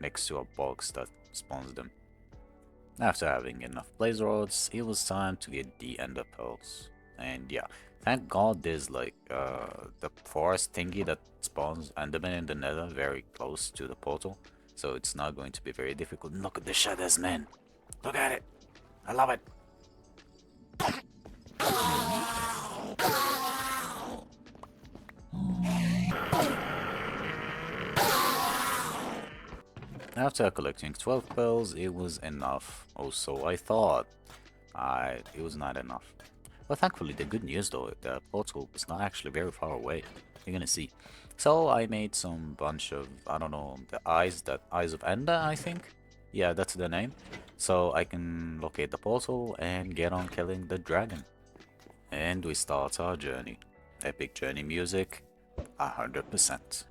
next to a box that spawns them. After having enough blaze rods, it was time to get the ender pearls. And yeah, thank god there's like the forest thingy that spawns enderman in the nether very close to the portal. So it's not going to be very difficult. Look at the shadows, man. Look at it. I love it. After collecting 12 pearls, it was enough. Also, I thought. It was not enough. But thankfully, the good news though, the portal was not actually very far away. You're gonna see. So I made some bunch of, I don't know, the eyes of Ender, I think. Yeah, that's the name. So I can locate the portal and get on killing the dragon. And we start our journey. Epic journey music, 100%.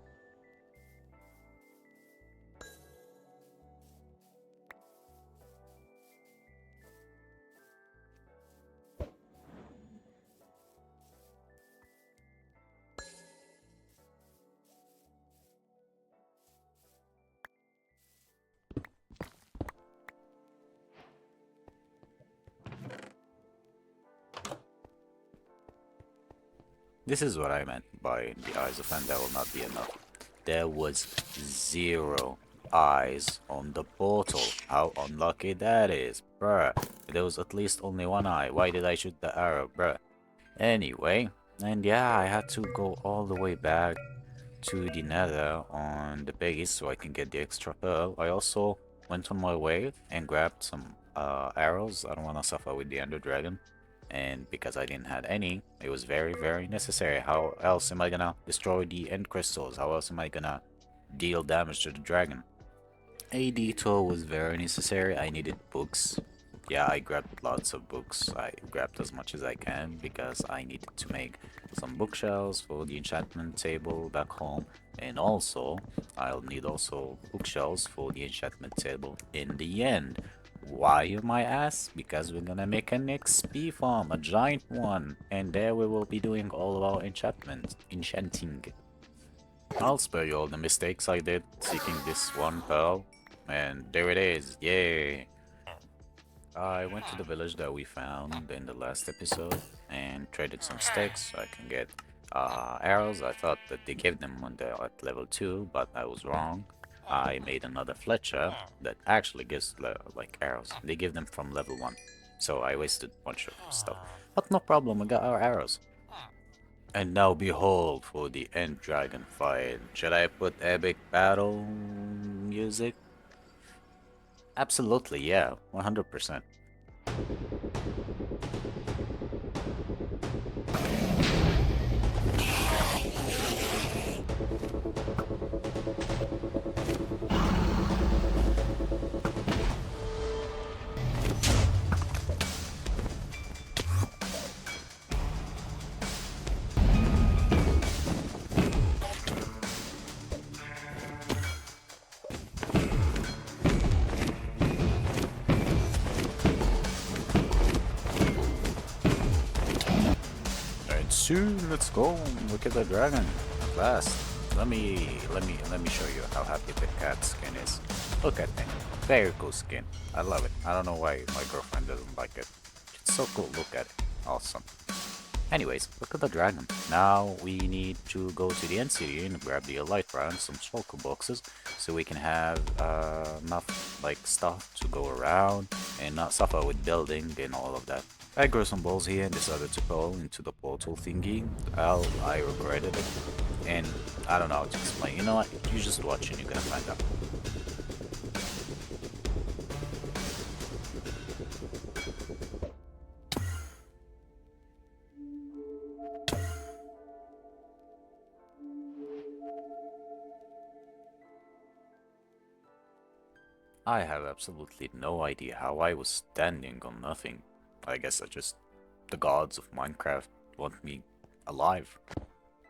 This is what I meant by the eyes of Ender will not be enough. There was 0 eyes on the portal. How unlucky that is, bruh. There was at least only 1 eye. Why did I shoot the arrow, bruh? Anyway, and yeah, I had to go all the way back to the nether on the base so I can get the extra pearl. I also went on my way and grabbed some arrows. I don't want to suffer with the ender dragon. And because I didn't have any, it was very, very necessary. How else am I gonna destroy the end crystals? How else am I gonna deal damage to the dragon? A detour was very necessary. I needed books. Yeah, I grabbed lots of books. I grabbed as much as I can because I needed to make some bookshelves for the enchantment table back home. And also, I'll need also bookshelves for the enchantment table in the end. Why, you might ask? Because we're gonna make an XP farm, a giant one, and there we will be doing all of our enchanting. I'll spare you all the mistakes I did seeking this one pearl, and there it is, yay! I went to the village that we found in the last episode and traded some sticks so I can get arrows. I thought that they gave them when they're at level 2, but I was wrong. I made another Fletcher that actually gives like arrows. They give them from level 1. So I wasted a bunch of stuff. But no problem, we got our arrows. And now behold for the end dragon fight. Should I put epic battle music? Absolutely, yeah, 100%. Let's go. Look at the dragon. At last. Let me show you how happy the cat skin is. Look at him. Very cool skin. I love it. I don't know why my girlfriend doesn't like it. It's so cool. Look at it. Awesome. Anyways, look at the dragon. Now we need to go to the end city and grab the elytra and some shulker boxes so we can have enough like stuff to go around and not suffer with building and all of that. I grew some balls here and decided to go into the portal thingy. Well, I regretted it and I don't know how to explain. You know what? You just watch and you're gonna find out. I have absolutely no idea how I was standing on nothing. I guess the gods of Minecraft want me alive.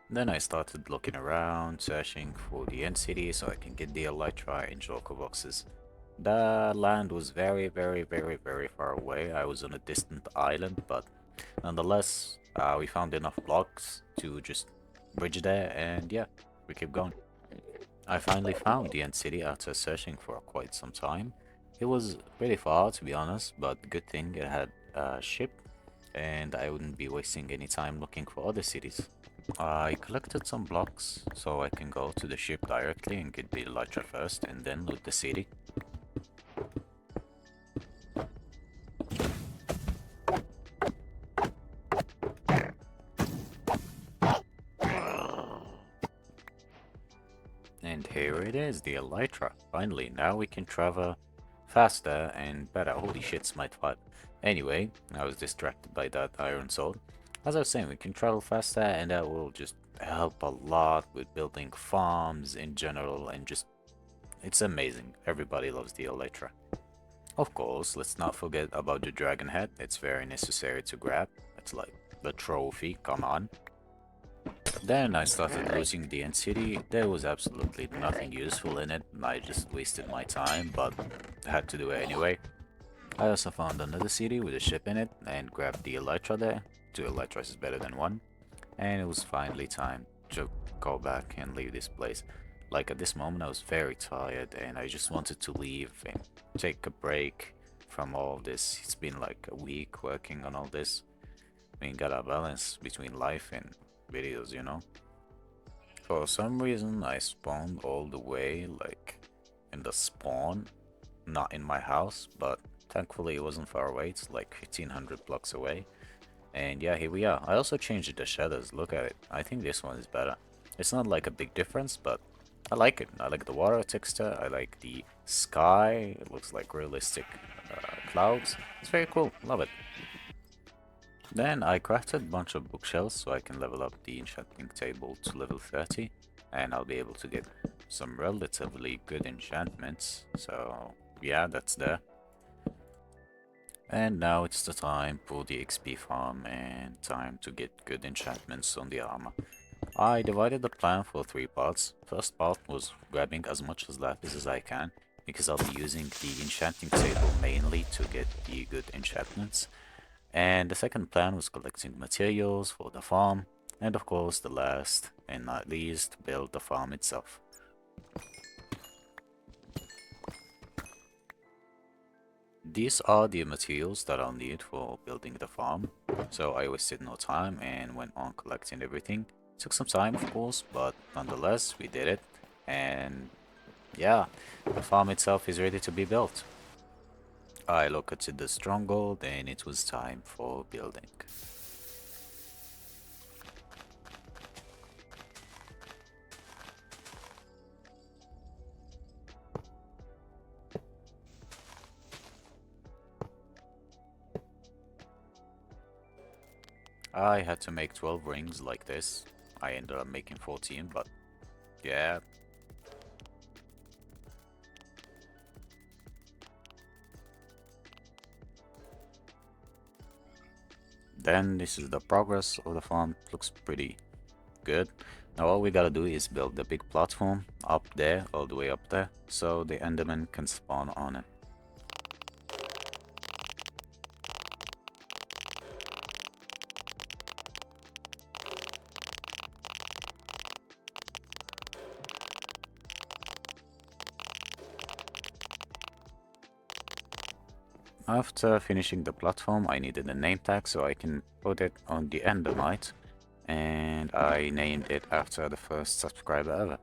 Then I started looking around, searching for the end city so I can get the elytra and shulker boxes. The land was very far away. I was on a distant island, but nonetheless, we found enough blocks to just bridge there, and yeah, we keep going. I finally found the end city after searching for quite some time. It was really far, to be honest, but good thing it had a ship, and I wouldn't be wasting any time looking for other cities. I collected some blocks so I can go to the ship directly and get the elytra first, and then loot the city. And here it is, the elytra. Finally, now we can travel faster and better. Holy shit, Smite 5. Anyway, I was distracted by that iron sword. As I was saying, we can travel faster and that will just help a lot with building farms in general and just... It's amazing. Everybody loves the elytra. Of course, let's not forget about the dragon head. It's very necessary to grab. It's like the trophy, come on. Then I started losing the end city. There was absolutely nothing useful in it. I just wasted my time, but had to do it anyway. I also found another city with a ship in it and grabbed the elytra there. 2 elytras is better than 1. And it was finally time to go back and leave this place. Like at this moment I was very tired and I just wanted to leave and take a break from all of this. It's been like a week working on all this. I mean, gotta balance between life and videos, you know. For some reason I spawned all the way like in the spawn, not in my house, but thankfully it wasn't far away. It's like 1500 blocks away. And yeah, here we are. I also changed the shadows. Look at it. I think this one is better. It's not like a big difference, but I like it. I like the water texture. I like the sky. It looks like realistic clouds. It's very cool. Love it. Then I crafted a bunch of bookshelves so I can level up the enchanting table to level 30. And I'll be able to get some relatively good enchantments. So yeah, that's there. And now it's the time for the XP farm and time to get good enchantments on the armor. I divided the plan for 3 parts. First part was grabbing as much as lapis as I can, because I'll be using the enchanting table mainly to get the good enchantments. And the second plan was collecting materials for the farm, and of course the last and not least, build the farm itself. These are the materials that I'll need for building the farm, so I wasted no time and went on collecting everything. Took some time of course, but nonetheless we did it, and yeah, the farm itself is ready to be built. I located the stronghold and it was time for building. I had to make 12 rings like this. I ended up making 14, but yeah. Then this is the progress of the farm. Looks pretty good. Now all we gotta do is build the big platform up there, all the way up there, so the enderman can spawn on it. After finishing the platform, I needed a name tag so I can put it on the Endermite, and I named it after the first subscriber ever.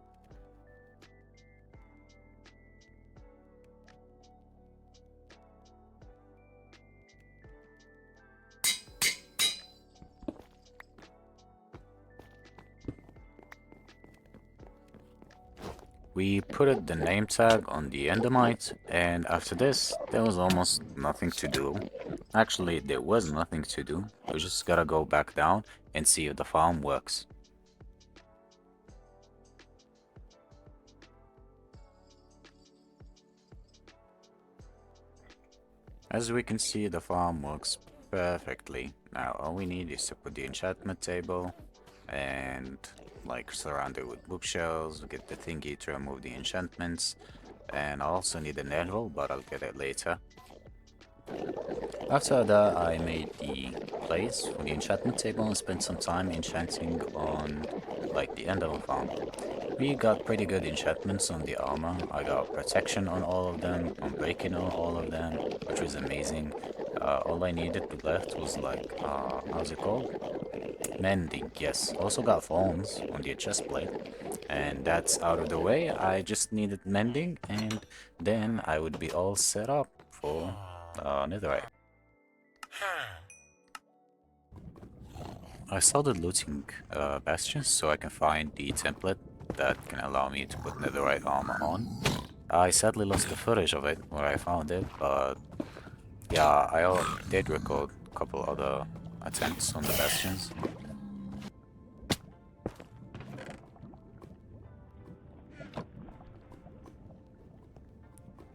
We put the name tag on the Endermite, and after this, there was almost nothing to do. Actually, there was nothing to do. We just gotta go back down and see if the farm works. As we can see, the farm works perfectly. Now, all we need is to put the enchantment table and like surround it with bookshelves, get the thingy to remove the enchantments, and I also need an anvil, but I'll get it later. After that, I made the place for the enchantment table and spent some time enchanting on like the end of the farm. We got pretty good enchantments on the armor. I got protection on all of them, on breaking on all of them, which was amazing. All I needed left was like, how's it called? Mending, yes. Also got thorns on the chest plate, and that's out of the way. I just needed mending, and then I would be all set up for netherite. I started looting bastions so I can find the template that can allow me to put netherite armor on. I sadly lost the footage of it where I found it, but yeah, did record a couple other attempts on the bastions.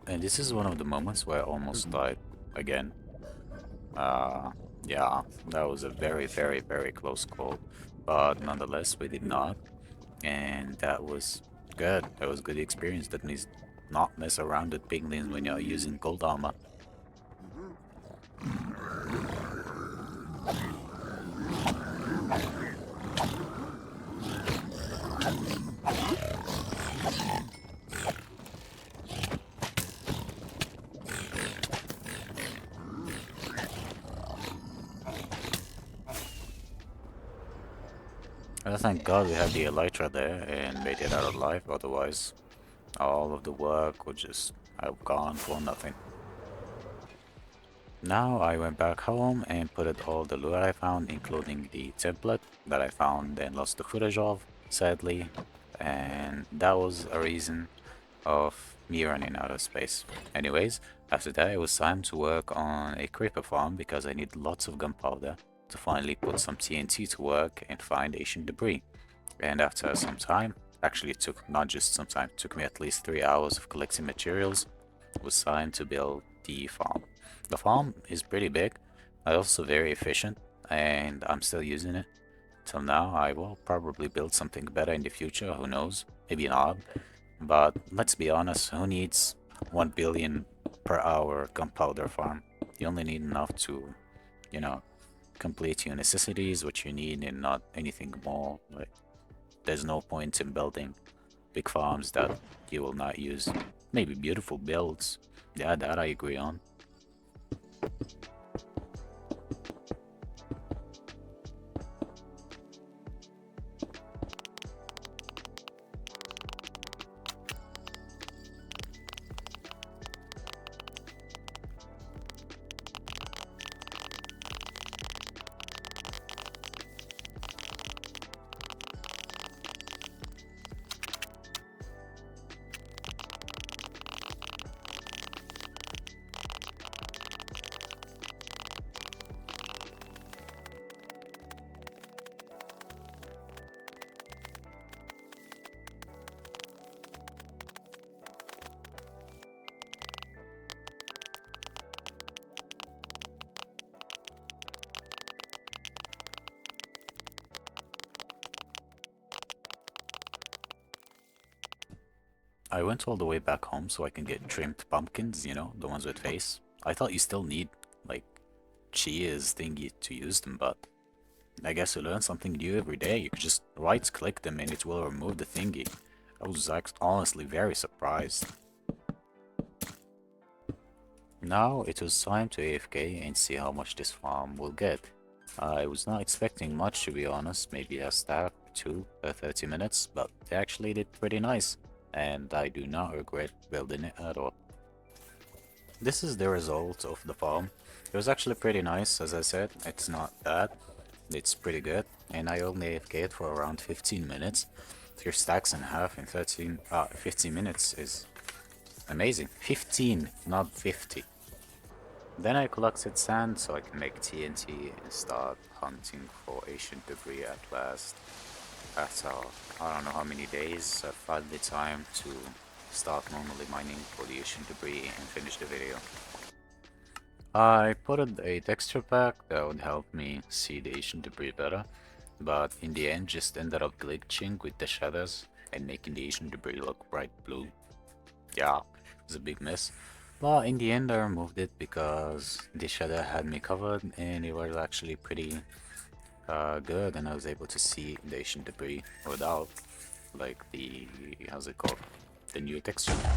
And this is one of the moments where I almost died again. Yeah, that was a very, very, very close call, but nonetheless, we did not, and that was good. That was good experience. That means not mess around with piglins when you're using gold armor. Thank God we had the elytra there and made it out alive, otherwise all of the work would just have gone for nothing. Now I went back home and put it all the loot I found, including the template that I found and lost the footage of, sadly, and that was a reason of me running out of space. Anyways, after that it was time to work on a creeper farm because I need lots of gunpowder to finally put some TNT to work and find ancient debris. And after some time, actually it took not just some time, it took me at least 3 hours of collecting materials, it was time to build the farm. The farm is pretty big, also very efficient, and I'm still using it. Till now, I will probably build something better in the future, who knows, maybe not. But let's be honest, who needs 1 billion per hour gunpowder farm? You only need enough to, you know, complete your necessities, what you need, and not anything more. Like, there's no point in building big farms that you will not use. Maybe beautiful builds, yeah, that I agree on. I went all the way back home so I can get trimmed pumpkins, the ones with face. I thought you still need, like, cheese thingy to use them, but I guess you learn something new every day. You can just right-click them and it will remove the thingy. I was honestly very surprised. Now it was time to AFK and see how much this farm will get. I was not expecting much, to be honest, maybe a stack, 30 minutes, but they actually did pretty nice, and I do not regret building it at all. This is the result of the farm. It was actually pretty nice, as I said, it's not bad, it's pretty good, and I only AFK'd for around 15 minutes. 3 stacks and a half in 15 minutes is amazing. 15, not 50. Then I collected sand so I can make TNT and start hunting for ancient debris at last. After I don't know how many days, I found the time to start normally mining for the ancient debris and finish the video. I put a texture pack that would help me see the ancient debris better, but in the end just ended up glitching with the shadows and making the ancient debris look bright blue. Yeah, it was a big mess. But in the end I removed it because the shadow had me covered and it was actually pretty good, and I was able to see the ancient debris without like the, how's it called, the new texture pack.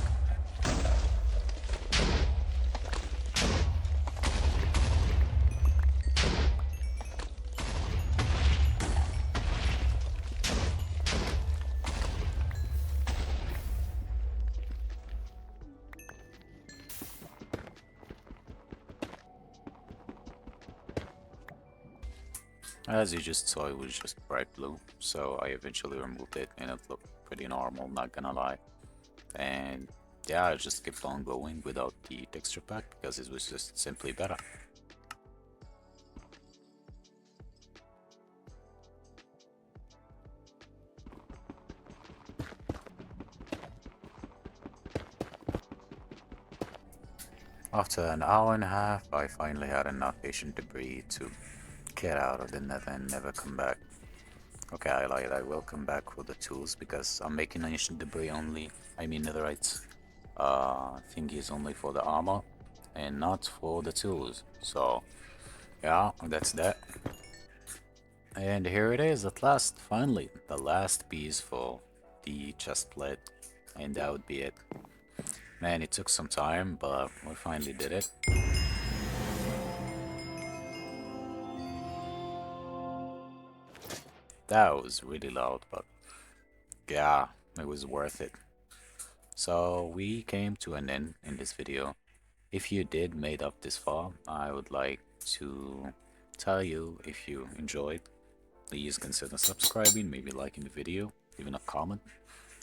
As you just saw, it was just bright blue, so I eventually removed it and it looked pretty normal, not gonna lie. And yeah, I just kept on going without the texture pack because it was just simply better. After an hour and a half, I finally had enough ancient debris to get out of the nether and never come back. Okay, I lied, I will come back for the tools because I'm making ancient debris only, I mean netherite thingies only for the armor and not for the tools. So yeah, that's that. And here it is at last, finally, the last piece for the chest plate, and that would be it. Man, it took some time, but we finally did it. That was really loud, but yeah, it was worth it. So we came to an end in this video. If you did made up this far, I would like to tell you, if you enjoyed, please consider subscribing, maybe liking the video, even a comment.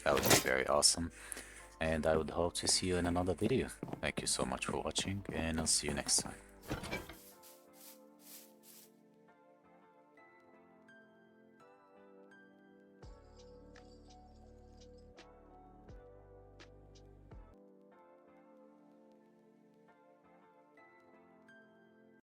That would be very awesome. And I would hope to see you in another video. Thank you so much for watching, and I'll see you next time.